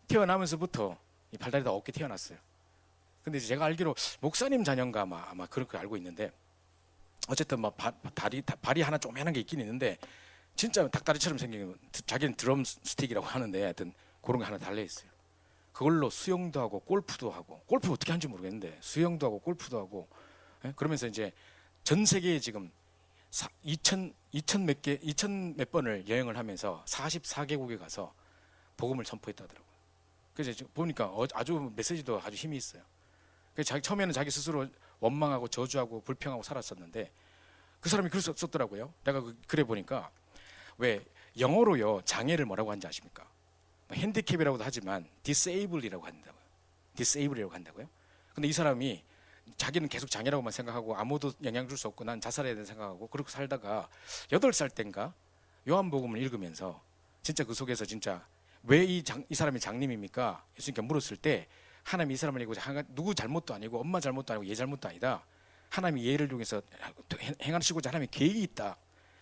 Speaker 1: 태어나면서부터 이 팔다리 다 없게 태어났어요. 근데 제가 알기로 목사님 자녀인가 아마 그렇게 알고 있는데 어쨌든 막 발이 하나 조그만한 게 있긴 있는데 진짜 닭다리처럼 생긴 자기는 드럼 스틱이라고 하는데 하여튼 그런 거 하나 달려 있어요. 그걸로 수영도 하고 골프도 하고, 골프 어떻게 하는지 모르겠는데 수영도 하고 골프도 하고 그러면서 이제 전 세계에 지금 2000 몇 번을 여행을 하면서 44개국에 가서 복음을 선포했다 하더라고요. 그래서 보니까 아주 메시지도 아주 힘이 있어요. 그래서 처음에는 자기 스스로 원망하고 저주하고 불평하고 살았었는데 그 사람이 글을 썼더라고요. 내가 글에 보니까 왜 영어로요 장애를 뭐라고 하는지 아십니까? 핸디캡이라고도 하지만 disabled이라고 한다고요. disabled이라고 한다고요. 근데 이 사람이 자기는 계속 장애라고만 생각하고 아무도 영향 줄 수 없고 난 자살해야 된다 생각하고 그렇게 살다가 8살 땐가 요한복음을 읽으면서 진짜 그 속에서 진짜 왜 이 사람이 장님입니까? 예수님께 물었을 때 하나님이 이 사람을 이고 누구 잘못도 아니고 엄마 잘못도 아니고 얘 잘못도 아니다. 하나님이 예를 통해서 행하시고자 하나님의 계획이 있다.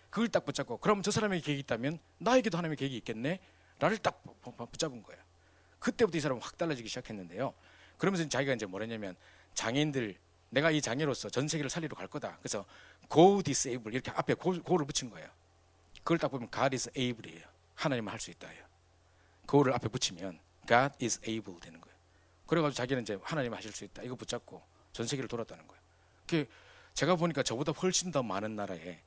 Speaker 1: 그걸 딱 붙잡고 그럼 저 사람에게 계획이 있다면 나에게도 하나님의 계획이 있겠네 라를 딱 붙잡은 거예요. 그때부터 이 사람은 확 달라지기 시작했는데요. 그러면서 자기가 이제 뭐랬냐면 장애인들 내가 이 장애로서 전 세계를 살리러 갈 거다. 그래서 go disable 이렇게 앞에 go를 붙인 거예요. 그걸 딱 보면 God is able이에요. 하나님은 할 수 있다예요. go를 앞에 붙이면 God is able 되는 거예요. 그래가지고 자기는 이제 하나님 하실 수 있다. 이거 붙잡고 전 세계를 돌았다는 거예요. 그게 제가 보니까 저보다 훨씬 더 많은 나라에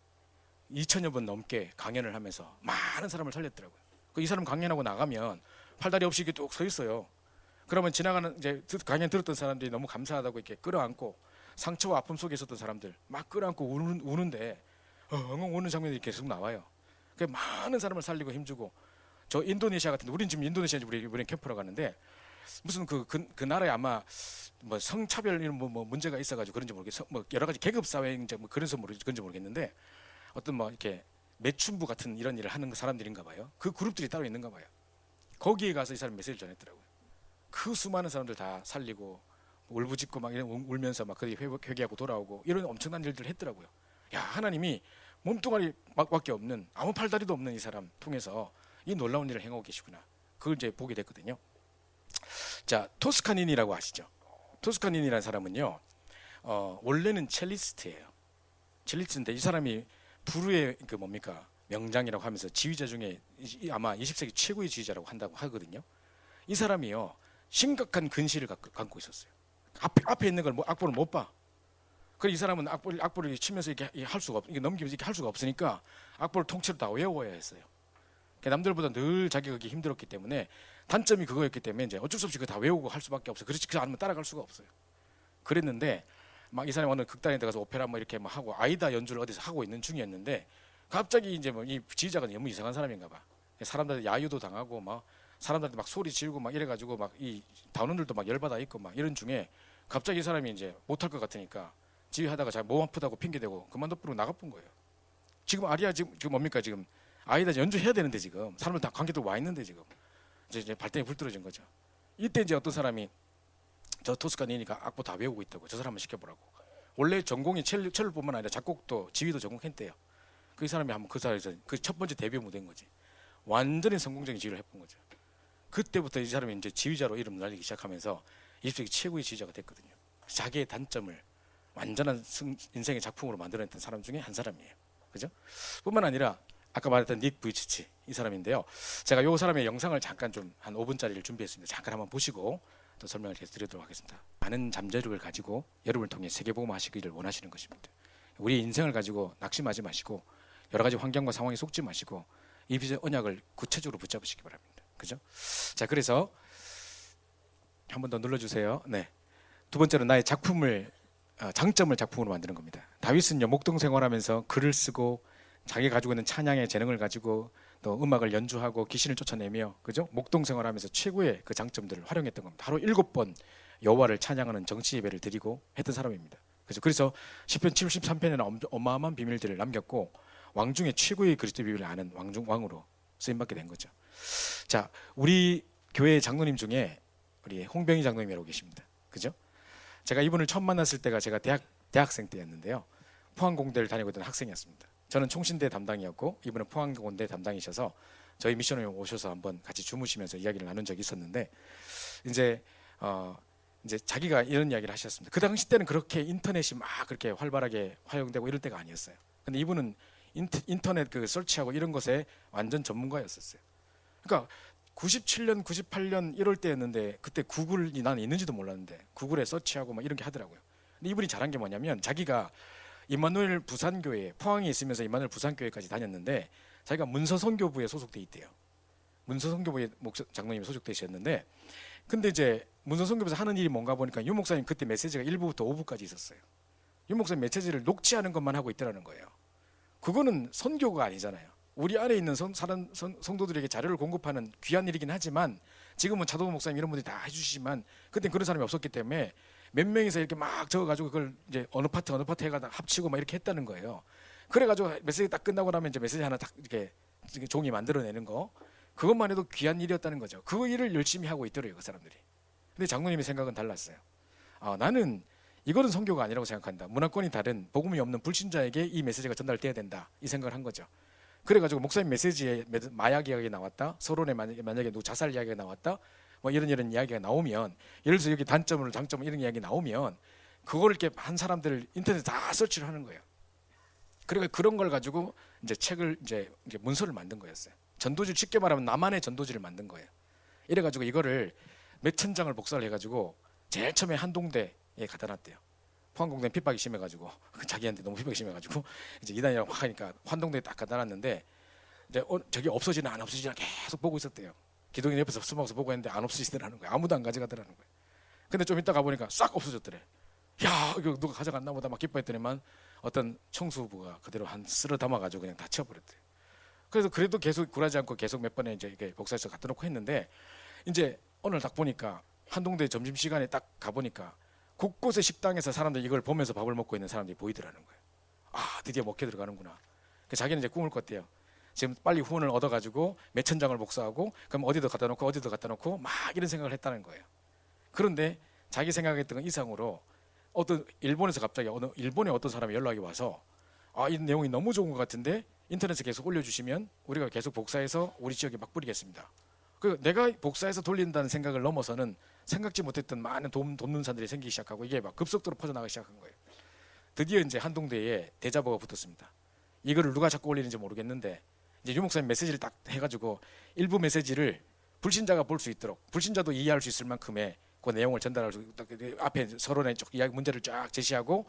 Speaker 1: 2000여 번 넘게 강연을 하면서 많은 사람을 살렸더라고요. 이 사람 강연하고 나가면 팔다리 없이 이렇게 뚝 서 있어요. 그러면 지나가는 이제 강연 들었던 사람들이 너무 감사하다고 이렇게 끌어안고 상처와 아픔 속에 있었던 사람들 막 끌어안고 우는데 엉엉 우는 장면이 계속 나와요. 그 많은 사람을 살리고 힘주고 저 인도네시아 같은데 우린 지금 인도네시아 우리 이번에 캠프로 가는데 무슨 그 나라에 아마 뭐 성차별 이런 뭐 문제가 있어가지고 그런지 모르겠어. 뭐 여러 가지 계급 사회인지 뭐 그래서 그런지 모르겠는데 어떤 뭐 이렇게 매춘부 같은 이런 일을 하는 사람들인가 봐요. 그 그룹들이 따로 있는가 봐요. 거기에 가서 이 사람 메시지를 전했더라고요. 그 수많은 사람들 다 살리고 울부짖고 막 이런 울면서 막 그들이 회개하고 돌아오고 이런 엄청난 일들을 했더라고요. 야 하나님이 몸뚱아리 밖에 없는 아무 팔다리도 없는 이 사람 통해서 이 놀라운 일을 행하고 계시구나. 그걸 이제 보게 됐거든요. 자 토스카닌이라고 아시죠? 토스카닌이라는 사람은요 원래는 첼리스트예요. 첼리스트인데 이 사람이 부르의 그 뭡니까 명장이라고 하면서 지휘자 중에 아마 20세기 최고의 지휘자라고 한다고 하거든요. 이 사람이요 심각한 근시를 갖고 있었어요. 앞에 있는 걸 악보를 못 봐. 그래 이 사람은 악보를 치면서 이렇게 할 수가 이게 넘기면서 이렇게 할 수가 없으니까 악보를 통째로 다 외워야 했어요. 남들보다 늘 자기가 그게 힘들었기 때문에 단점이 그거였기 때문에 이제 어쩔 수 없이 그거 다 외우고 할 수밖에 없어요. 그렇지 않으면 따라갈 수가 없어요. 그랬는데 막 이 사람이 어느 극단에 들어가서 오페라 뭐 이렇게 막 하고 아이다 연주를 어디서 하고 있는 중이었는데 갑자기 이제 뭐 이 지휘자가 너무 이상한 사람인가 봐. 사람들 야유도 당하고 막 사람들한테 막 소리 지르고 막 이래가지고 막 이 단원들도 막 열받아 있고 막 이런 중에 갑자기 이 사람이 이제 못할 것 같으니까 지휘하다가 자기 몸 아프다고 핑계대고 그만둬버리고 나가본 거예요. 지금 아리아 지금 뭡니까 지금 아이다 연주해야 되는데 지금 사람들 다 관객들 와 있는데 지금 이제 발등에 불 떨어진 거죠. 이때 이제 어떤 사람이 저 토스카니니까 악보 다 외우고 있다고 저 사람을 시켜보라고. 원래 전공이 첼로뿐만 아니라 작곡도 지휘도 전공했대요. 그 사람이 한번 그 사회에서 그 첫 번째 데뷔 무대인 거지. 완전히 성공적인 지휘를 해본 거죠. 그때부터 이 사람이 이제 지휘자로 이름 날리기 시작하면서 20세기 최고의 지휘자가 됐거든요. 자기의 단점을 완전한 인생의 작품으로 만들어냈던 사람 중에 한 사람이에요. 그죠? 뿐만 아니라 아까 말했던 닉 부이치치 이 사람인데요. 제가 이 사람의 영상을 잠깐 좀 한 5분짜리를 준비했습니다. 잠깐 한번 보시고 또 설명을 계속 드리도록 하겠습니다. 많은 잠재력을 가지고 여러분을 통해 세계복음 하시기를 원하시는 것입니다. 우리 인생을 가지고 낙심하지 마시고 여러 가지 환경과 상황에 속지 마시고 이 빛의 언약을 구체적으로 붙잡으시기 바랍니다. 그죠? 자, 그래서 한 번 더 눌러주세요. 네. 두 번째로 나의 장점을 작품으로 만드는 겁니다. 다윗은요 목동 생활하면서 글을 쓰고 자기가 가지고 있는 찬양의 재능을 가지고 또 음악을 연주하고 귀신을 쫓아내며 그죠? 목동 생활하면서 최고의 그 장점들을 활용했던 겁니다. 하루 7번 여호와를 찬양하는 정치 예배를 드리고 했던 사람입니다. 그래서 시편 73편에는 어마어마한 비밀들을 남겼고 왕 중에 최고의 그리스도 비밀을 아는 왕으로 쓰임받게 된 거죠. 자, 우리 교회 장로님 중에 우리 홍병희 장로님이라고 계십니다. 그죠? 제가 이분을 처음 만났을 때가 제가 대학생 때였는데요. 포항공대를 다니고 있던 학생이었습니다. 저는 총신대 담당이었고 이분은 포항공대 담당이셔서 저희 미션에 오셔서 한번 같이 주무시면서 이야기를 나눈 적이 있었는데 이제 자기가 이런 이야기를 하셨습니다. 그 당시 때는 그렇게 인터넷이 막 그렇게 활발하게 활용되고 이럴 때가 아니었어요. 근데 이분은 인터넷 그 설치하고 이런 것에 완전 전문가였었어요. 그러니까 97년, 98년 이럴 때였는데 그때 구글이 나는 있는지도 몰랐는데 구글에 서치하고 막 이런 게 하더라고요. 근데 이분이 잘한 게 뭐냐면 자기가 임마누엘 부산교회 포항에 있으면서 임마누엘 부산교회까지 다녔는데 자기가 문서선교부에 소속돼 있대요. 문서선교부에 장로님이 소속되셨는데 근데 이제 문서선교부에서 하는 일이 뭔가 보니까 유 목사님 그때 메시지가 1부부터 5부까지 있었어요. 유 목사님 메시지를 녹취하는 것만 하고 있더라는 거예요. 그거는 선교가 아니잖아요. 우리 안에 있는 성도들에게 자료를 공급하는 귀한 일이긴 하지만 지금은 차도부 목사님 이런 분들이 다 해주시지만 그때는 그런 사람이 없었기 때문에 몇 명이서 이렇게 막 적어가지고 그걸 이제 어느 파트 해가 합치고 막 이렇게 했다는 거예요. 그래가지고 메시지 딱 끝나고 나면 이제 메시지 하나 딱 이렇게 종이 만들어내는 거 그것만 해도 귀한 일이었다는 거죠. 그 일을 열심히 하고 있더래요 그 사람들이. 근데 장로님의 생각은 달랐어요. 나는 이거는 선교가 아니라고 생각한다. 문화권이 다른 복음이 없는 불신자에게 이 메시지가 전달돼야 된다. 이 생각을 한 거죠. 그래가지고 목사님 메시지에 마약 이야기가 나왔다. 서론에 만약에 누구 자살 이야기가 나왔다. 뭐 이런 이야기가 나오면, 예를 들어서 여기 단점을 장점을 이런 이야기 나오면 그걸 이렇게 한 사람들 인터넷에 다 서치를 하는 거예요. 그러니까 그런 걸 가지고 이제 책을 이제 문서를 만든 거였어요. 전도지, 쉽게 말하면 나만의 전도지를 만든 거예요. 이래가지고 이거를 몇천 장을 복사를 해가지고 제일 처음에 한동대에 갖다 놨대요. 포항공대는 핍박이 심해가지고 자기한테 너무 핍박이 심해가지고 이제 이단이라고 하니까 한동대에 딱 갖다 놨는데, 이제 저기 없어지나 안 없어지나 계속 보고 있었대요. 기독인 옆에서 숨어서 보고 있는데 안 없어지더라는 거예요. 아무도 안 가져가더라는 거예요. 근데 좀 이따 가보니까 싹 없어졌더래. 야, 이거 누가 가져갔나 보다 막 기뻐했더니만 어떤 청소부가 그대로 한 쓸어 담아가지고 그냥 다 치워버렸대요. 그래서 그래도 계속 굴하지 않고 계속 몇 번에 이제 이게 복사해서 갖다 놓고 했는데, 이제 오늘 딱 보니까 한동대 점심시간에 딱 가보니까 곳곳의 식당에서 사람들이 이걸 보면서 밥을 먹고 있는 사람들이 보이더라는 거예요. 아, 드디어 목회 들어가는구나. 자기는 이제 꿈을 꿨대요. 지금 빨리 후원을 얻어가지고 몇천 장을 복사하고 그럼 어디도 갖다 놓고 어디도 갖다 놓고 막 이런 생각을 했다는 거예요. 그런데 자기 생각했던 것 이상으로 어떤 일본에서 갑자기 일본의 어떤 사람이 연락이 와서, 아, 이 내용이 너무 좋은 것 같은데 인터넷에 계속 올려주시면 우리가 계속 복사해서 우리 지역에 막 뿌리겠습니다. 그 내가 복사해서 돌린다는 생각을 넘어서는 생각지 못했던 많은 돕는사들이 생기기 시작하고 이게 막 급속도로 퍼져나가기 시작한 거예요. 드디어 이제 한동대에 대자보가 붙었습니다. 이거를 누가 자꾸 올리는지 모르겠는데, 이제 유 목사님 메시지를 딱 해가지고 일부 메시지를 불신자가 볼 수 있도록, 불신자도 이해할 수 있을 만큼의 그 내용을 전달할 수, 앞에 서론에 쭉 이야기 문제를 쫙 제시하고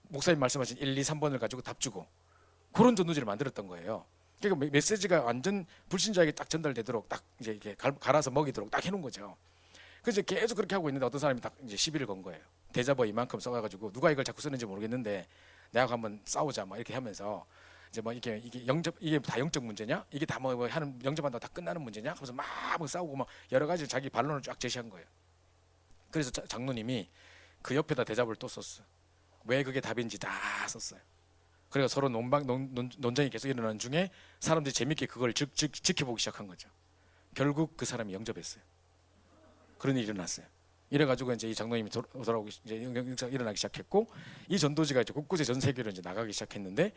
Speaker 1: 목사님 말씀하신 1, 2, 3번을 가지고 답 주고 그런 전도지를 만들었던 거예요. 그러니까 메시지가 완전 불신자에게 딱 전달되도록 딱 이제 이렇게 갈아서 먹이도록 딱 해놓은 거죠. 그래서 계속 그렇게 하고 있는데 어떤 사람이 딱 이제 시비를 건 거예요. 대자보 이만큼 써가지고 누가 이걸 자꾸 쓰는지 모르겠는데 내가 한번 싸우자 막 이렇게 하면서, 이제 뭐 이게 다 영적 문제냐? 이게 다 뭐 하는 영접한다고 다 끝나는 문제냐? 하면서 막 싸우고 막 여러 가지 자기 반론을 쫙 제시한 거예요. 그래서 장로님이 그 옆에다 대자보를 또 썼어요. 왜 그게 답인지 다 썼어요. 그래서 서로 논쟁이 계속 일어나는 중에 사람들이 재밌게 그걸 지켜보기 시작한 거죠. 결국 그 사람이 영접했어요. 그런 일이 일어났어요. 이래가지고 이제 이 장로님이 돌아오기 이제 일어나기 시작했고, 이 전도지가 이제 곳곳에 전 세계로 이제 나가기 시작했는데,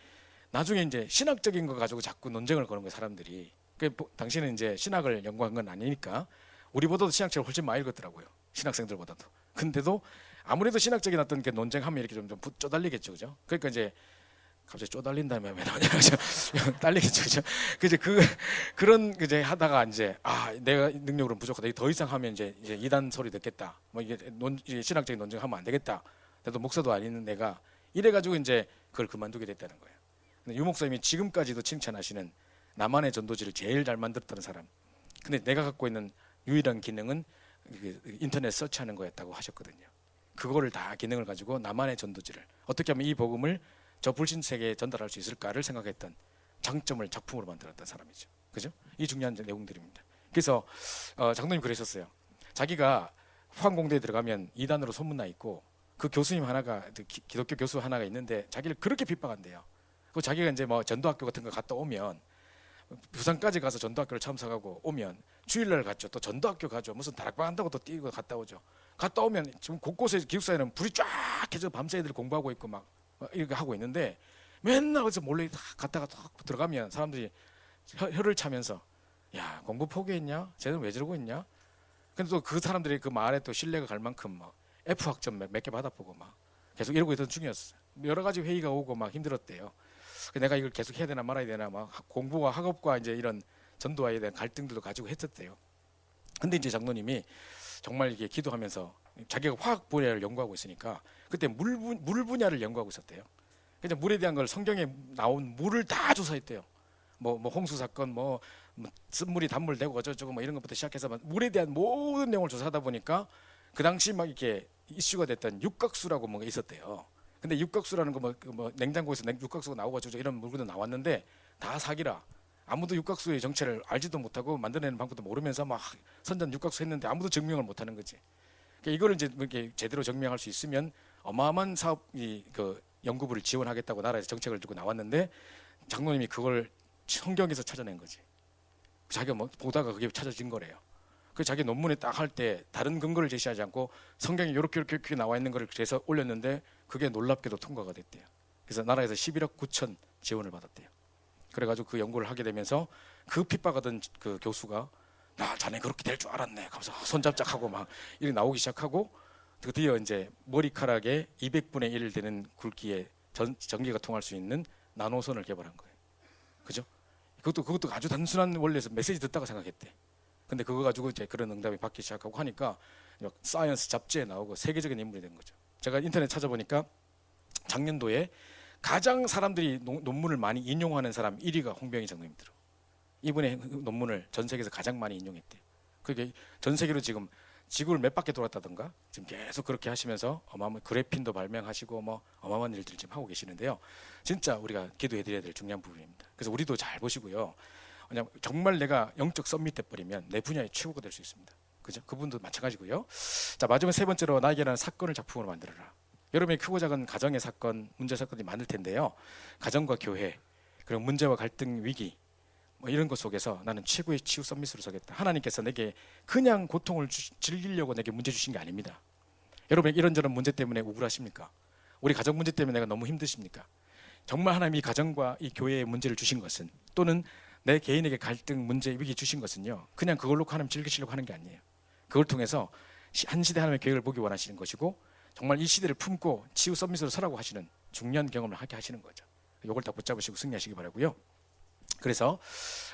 Speaker 1: 나중에 이제 신학적인 거 가지고 자꾸 논쟁을 거는 거예요, 사람들이. 당신은 이제 신학을 연구한 건 아니니까 우리보다도 신학책을 훨씬 많이 읽었더라고요, 신학생들보다도. 근데도 아무래도 신학적인 어떤 그 논쟁하면 이렇게 좀 쪼달리겠죠, 그죠? 그러니까 이제 갑자기 쪼달린다면 왜 나오냐, 그죠? 딸리겠죠, 그죠? 그제 그런 이제 하다가 이제 내가 능력으로는 부족하다. 더 이상 하면 이제 이단 소리 듣겠다. 뭐 이게 이제 신학적인 논쟁하면 안 되겠다. 나도 목사도 아닌 내가 이래가지고 이제 그걸 그만두게 됐다는 거예요. 근데 유 목사님이 지금까지도 칭찬하시는 나만의 전도지를 제일 잘 만들었다는 사람. 근데 내가 갖고 있는 유일한 기능은 인터넷 서치하는 거였다고 하셨거든요. 그거를 다 기능을 가지고 나만의 전도지를 어떻게 하면 이 복음을 저 불신 세계에 전달할 수 있을까를 생각했던, 장점을 작품으로 만들었던 사람이죠. 그죠? 이 중요한 내용들입니다. 그래서 장로님 그러셨어요. 자기가 포항공대에 들어가면 이단으로 소문나 있고 그 교수님 하나가, 기독교 교수 하나가 있는데 자기를 그렇게 핍박한대요. 그 자기가 이제 뭐 전도학교 같은 거 갔다 오면, 부산까지 가서 전도학교를 참석하고 오면 주일날 갔죠. 또 전도학교 가죠. 무슨 다락방 한다고 또 뛰고 갔다 오죠. 갔다 오면 지금 곳곳에 기숙사에는 불이 쫙 켜져 밤새 애들 공부하고 있고 막 이렇게 하고 있는데, 맨날 어디서 몰래 갔다가 딱 들어가면 사람들이 혀를 차면서, 야, 공부 포기했냐? 쟤는 왜 저러고 있냐? 근데 또 그 사람들이 그 말에 또 신뢰가 갈 만큼 막 F 학점 몇 개 받아보고 막 계속 이러고 있던 중이었어요. 여러 가지 회의가 오고 막 힘들었대요. 내가 이걸 계속 해야 되나 말아야 되나, 막 공부와 학업과 이제 이런 전도와에 대한 갈등들도 가지고 했었대요. 근데 이제 장로님이 정말 이게 기도하면서 자기가 화학 분야를 연구하고 있으니까 그때 물 분야를 연구하고 있었대요. 그래서 물에 대한 걸 성경에 나온 물을 다 조사했대요. 뭐 홍수 사건, 뭐 쓴물이 단물 되고 어쩌고 뭐 이런 것부터 시작해서 물에 대한 모든 내용을 조사하다 보니까 그 당시 막 이렇게 이슈가 됐던 육각수라고 뭐가 있었대요. 근데 육각수라는 거 뭐 냉장고에서 육각수가 나오고 저저 이런 물건도 나왔는데 다 사기라. 아무도 육각수의 정체를 알지도 못하고 만들어내는 방법도 모르면서 막 선전 육각수 했는데 아무도 증명을 못하는 거지. 그러니까 이거를 이제 이렇게 제대로 증명할 수 있으면 어마어마한 사업이 그 연구부를 지원하겠다고 나라에서 정책을 들고 나왔는데, 장로님이 그걸 성경에서 찾아낸 거지. 자기가 뭐 보다가 그게 찾아진 거래요. 그 자기 논문에 딱 할 때 다른 근거를 제시하지 않고 성경에 이렇게 나와 있는 거를 그래서 올렸는데 그게 놀랍게도 통과가 됐대요. 그래서 나라에서 11억 9천 지원을 받았대요. 그래가지고 그 연구를 하게 되면서 그 핍박하던 그 교수가 나 자네 그렇게 될 줄 알았네 하면서 손잡작하고 막 이렇게 나오기 시작하고 드디어 이제 머리카락에 200분의 1 되는 굵기의 전기가 통할 수 있는 나노선을 개발한 거예요. 그죠? 그것도 아주 단순한 원리에서 메시지 듣다가 생각했대. 근데 그거 가지고 이제 그런 응답이 받기 시작하고 하니까 사이언스 잡지에 나오고 세계적인 인물이 된 거죠. 제가 인터넷 찾아보니까 작년도에 가장 사람들이 논문을 많이 인용하는 사람 1위가 홍병희 장로님이더라고요. 이분의 논문을 전 세계에서 가장 많이 인용했대요. 그게 전 세계로 지금 지구를 몇 바퀴 돌았다던가 지금 계속 그렇게 하시면서 어마어마한 그래핀도 발명하시고 뭐 어마어마한 일들 지금 하고 계시는데요. 진짜 우리가 기도해드려야 될 중요한 부분입니다. 그래서 우리도 잘 보시고요. 그냥 정말 내가 영적 썸밋돼 버리면 내 분야의 최고가 될 수 있습니다. 그죠? 그분도 마찬가지고요. 자, 마지막 세 번째로 나에게는 사건을 작품으로 만들어라. 여러분의 크고 작은 가정의 사건, 문제 사건이 많을 텐데요. 가정과 교회, 그리고 문제와 갈등, 위기 뭐 이런 것 속에서 나는 최고의 치유 썸밋으로 서겠다. 하나님께서 내게 그냥 고통을 즐기려고 내게 문제 주신 게 아닙니다. 여러분 이런저런 문제 때문에 우울하십니까? 우리 가정 문제 때문에 내가 너무 힘드십니까? 정말 하나님이 가정과 이 교회에 문제를 주신 것은 또는 내 개인에게 갈등, 문제, 위기 주신 것은요. 그냥 그걸로 하나님 즐기시려고 하는 게 아니에요. 그걸 통해서 한 시대 하나님의 계획을 보기 원하시는 것이고 정말 이 시대를 품고 치유 썸밋으로 서라고 하시는 중요한 경험을 하게 하시는 거죠. 이걸 다 붙잡으시고 승리하시기 바라고요. 그래서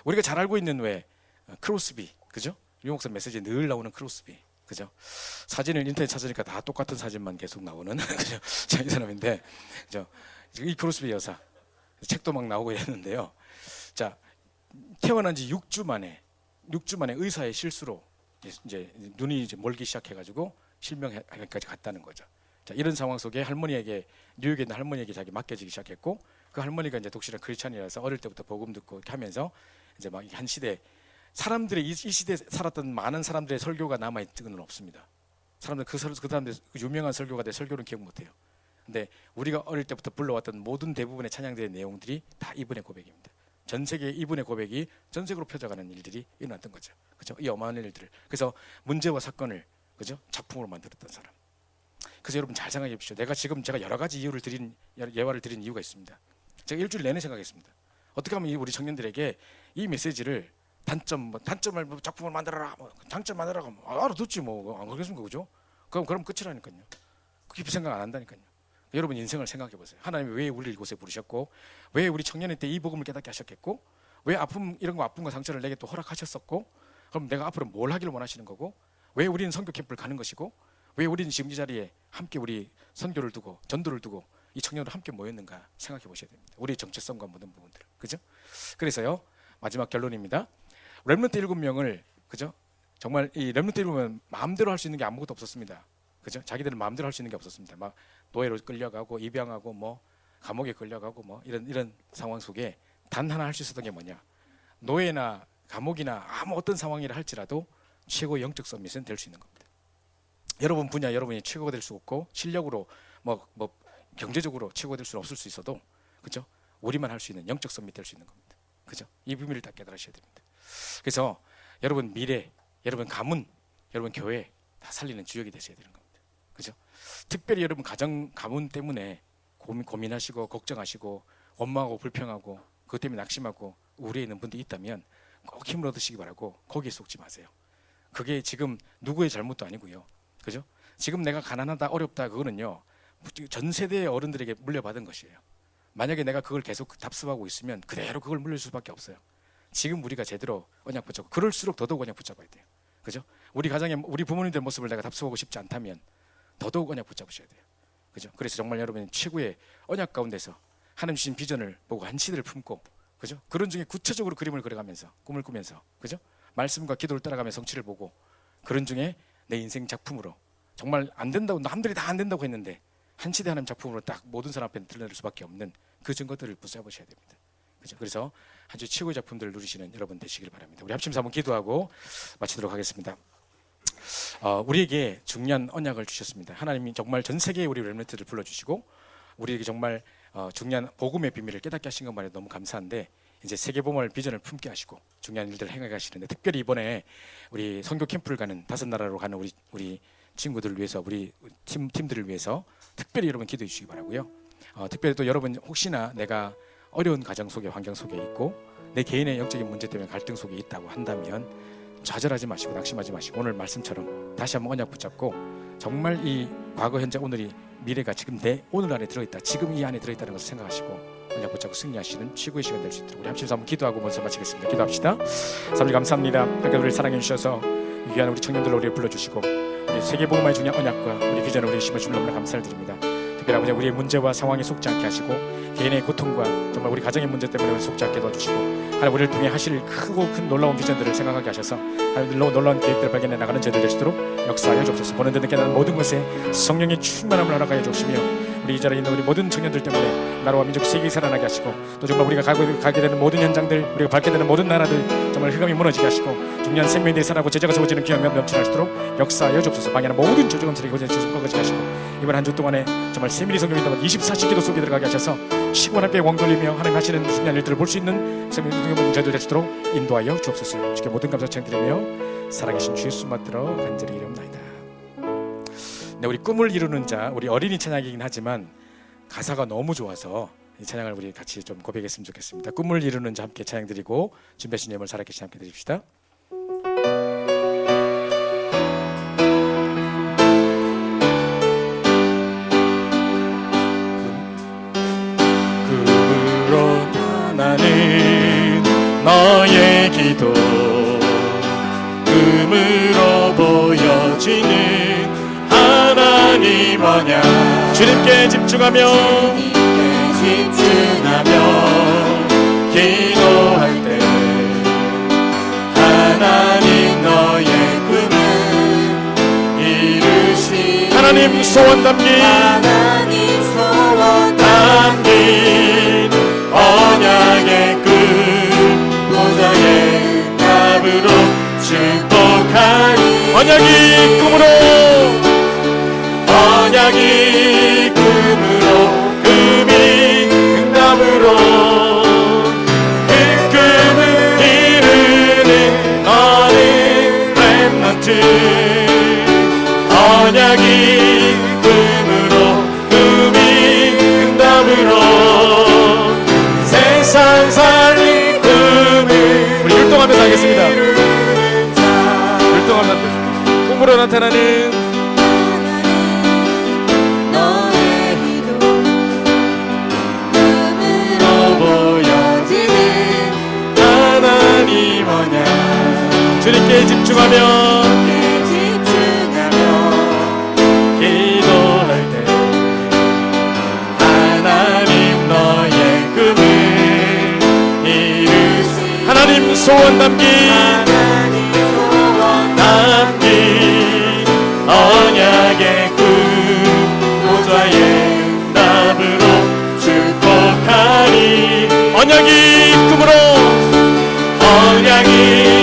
Speaker 1: 우리가 잘 알고 있는 왜 크로스비, 그죠? 유목사 메시지에 늘 나오는 크로스비, 그죠? 사진을 인터넷 찾으니까 다 똑같은 사진만 계속 나오는 그죠? 이 사람인데, 그죠? 이 크로스비 여사 책도 막 나오고 이랬는데요. 자, 태어난 지 6주 만에 의사의 실수로 이제 눈이 이제 멀기 시작해가지고 실명까지 갔다는 거죠. 자, 이런 상황 속에 할머니에게 뉴욕에 있는 할머니에게 자기 맡겨지기 시작했고 그 할머니가 이제 독실한 크리스찬이라서 어릴 때부터 복음 듣고 이렇게 하면서 이제 막 한 시대 사람들의 이 시대에 살았던 많은 사람들의 설교가 남아 있는 건 없습니다. 사람들 그 사람들 유명한 설교가 돼 설교는 기억 못해요. 근데 우리가 어릴 때부터 불러왔던 모든 대부분의 찬양들의 내용들이 다 이분의 고백입니다. 전 세계 이분의 고백이 전 세계로 펴져가는 일들이 일어났던 거죠. 그죠? 이 어마어마한 일들을. 그래서 문제와 사건을 그죠? 작품으로 만들었던 사람. 그래서 여러분 잘 생각해 보십시오. 제가 여러 가지 예화를 드린 이유가 있습니다. 제가 일주일 내내 생각했습니다. 어떻게 하면 우리 청년들에게 이 메시지를 단점을 작품을 만들어라, 장점 만들어라, 알아듣지 안 그러겠습니까, 그죠? 그럼 끝이라니까요. 깊이 생각 안 한다니까요. 여러분 인생을 생각해 보세요. 하나님이 왜 우리를 이곳에 부르셨고, 왜 우리 청년일 때 이 복음을 깨닫게 하셨겠고, 왜 아픔과 상처를 내게 또 허락하셨었고, 그럼 내가 앞으로 뭘 하기를 원하시는 거고, 왜 우리는 선교 캠프를 가는 것이고, 왜 우리는 지금 이 자리에 함께 우리 선교를 두고 전도를 두고 이 청년들 함께 모였는가 생각해 보셔야 됩니다. 우리의 정체성과 모든 부분들, 그죠? 그래서요 마지막 결론입니다. 렘넌트 7명을 그죠? 정말 이 렘넌트 7명은 마음대로 할 수 있는 게 아무것도 없었습니다. 그죠? 자기들은 마음대로 할 수 있는 게 없었습니다. 막 노예로 끌려가고 입양하고 뭐 감옥에 끌려가고 뭐 이런 상황 속에 단 하나 할 수 있었던 게 뭐냐? 노예나 감옥이나 아무 어떤 상황이라 할지라도 최고의 영적 서밋은 될 수 있는 겁니다. 여러분 분야 여러분이 최고가 될 수 없고 실력으로 뭐 경제적으로 최고가 될 수는 없을 수 있어도 그죠? 우리만 할 수 있는 영적 서밋 될 수 있는 겁니다. 그죠? 이 비밀을 다 깨달으셔야 됩니다. 그래서 여러분 미래, 여러분 가문, 여러분 교회 다 살리는 주역이 되셔야 되는 겁니다. 그죠? 특별히 여러분 가문 때문에 고민하시고 걱정하시고 원망하고 불평하고 그것 때문에 낙심하고 우울해 있는 분들이 있다면 꼭 힘을 얻으시기 바라고 거기에 속지 마세요. 그게 지금 누구의 잘못도 아니고요. 그죠? 지금 내가 가난하다 어렵다 그거는요 전 세대의 어른들에게 물려받은 것이에요. 만약에 내가 그걸 계속 답습하고 있으면 그대로 그걸 물릴 수밖에 없어요. 지금 우리가 제대로 언약 붙잡고 그럴수록 더더욱 언약 붙잡아야 돼요. 그죠? 우리 가정에 우리 부모님들 모습을 내가 답습하고 싶지 않다면 더더욱 언약 붙잡으셔야 돼요. 그죠? 그래서 정말 여러분이 최고의 언약 가운데서 하나님 주신 비전을 보고 한 시대를 품고 그죠? 그런 중에 구체적으로 그림을 그려가면서 꿈을 꾸면서 그죠? 말씀과 기도를 따라가며 성취를 보고 그런 중에 내 인생 작품으로 정말 안 된다고 남들이 다 안 된다고 했는데 한 시대 하나님 작품으로 딱 모든 사람 앞에 드러낼 수밖에 없는 그 증거들을 붙잡으셔야 됩니다. 그죠? 그래서 한 주 최고의 작품들을 누리시는 여러분 되시길 바랍니다. 우리 합심해서 한번 기도하고 마치도록 하겠습니다. 우리에게 중요한 언약을 주셨습니다. 하나님이 정말 전 세계에 우리 렘넌트를 불러주시고 우리에게 정말 중요한 복음의 비밀을 깨닫게 하신 것만 해도 너무 감사한데 이제 세계복음을 비전을 품게 하시고 중요한 일들을 행해 가시는데, 특별히 이번에 우리 선교 캠프를 가는 5나라로 가는 우리 친구들을 위해서, 우리 팀들을 위해서 특별히 여러분 기도해 주시기 바라고요. 특별히 또 여러분 혹시나 내가 어려운 가정 속에, 환경 속에 있고 내 개인의 영적인 문제 때문에 갈등 속에 있다고 한다면 좌절하지 마시고 낙심하지 마시고 오늘 말씀처럼 다시 한번 언약 붙잡고 정말 이 과거, 현재, 오늘이, 미래가 지금 내 오늘 안에 들어있다, 지금 이 안에 들어있다는 것을 생각하시고 언약 붙잡고 승리하시는 최고의 시간 될 수 있도록 우리 합심해서 한번 기도하고 먼저 마치겠습니다. 기도합시다. 하나님 감사합니다. 우리를 사랑해 주셔서 귀한 우리 청년들 우리를 불러주시고 우리 세계복음화의 중요한 언약과 우리 비전을 우리에게 심어주시면 너무나 감사를 드립니다. 특별히 아버지 우리의 문제와 상황에 속지 않게 하시고 개인의 고통과 정말 우리 가정의 문제 때문에 속지 않게 도와주시고 하나님 우리를 통해 하실 크고 큰 놀라운 비전들을 생각하게 하셔서 하나님 놀라운 계획들을 발견해 나가는 저희들 될 수 있도록 역사하여 주옵소서. 보는 데 깨닫는 모든 것에 성령의 충만함을 허락하여 주시며 우리 이 자리에 있는 우리 모든 청년들 때문에 나라와 민족 세계에 살아나게 하시고 또 정말 우리가 가게 되는 모든 현장들, 우리가 밟게 되는 모든 나라들 정말 흑암이 무너지게 하시고 중요한 생명들이 살아나고 제자가 세워지는 귀한 넘쳐날 수 있도록 역사하여 주옵소서. 방해하는 모든 조종함들이 고전해 주셔서 꺼지게 하시고 이번 한 주 동안에 정말 세밀히 성경인담은 24시 기도 속에 들어가게 하셔서 시간 앞에 왕 돌리며 하나님 하시는 중요한 일들을 볼 수 있는 세밀히 성경의 저희들 될 수 있도록 인도하여 주옵소서. 주께 모든 감사 드리며 살아계신 주의 숨 받들어 간절히 기도합니다. 네, 우리 꿈을 이루는 자, 우리 어린이 찬양이긴 하지만 가사가 너무 좋아서 이 찬양을 우리 같이 좀 고백했으면 좋겠습니다. 꿈을 이루는 자 함께 찬양 드리고 준비하신 예물 살아계신 함께 드립시다. 꿈으로 나는 너의 기도, 꿈으로 보여지는 하나님 언약, 주님께 집중하며 기도할 때 하나님 너의 꿈을 이루시, 하나님 소원 담긴 언약의 꿈 보좌의 답으로 축복하니 언약이 꿈으로 금이 응답으로 그 꿈을 이루는 너는 렘넌트 언약이 꿈으로 금이 응답으로 세상 살릴 꿈을 우리 율동하면서 하겠습니다. 율동하면서 꿈으로 나타나는 주님께 집중하며 기도할 때 하나님 너의 꿈을 이루시, 하나님 소원 담긴 언약의 꿈 보좌의 답으로 축복하니 언약이 꿈으로 언약이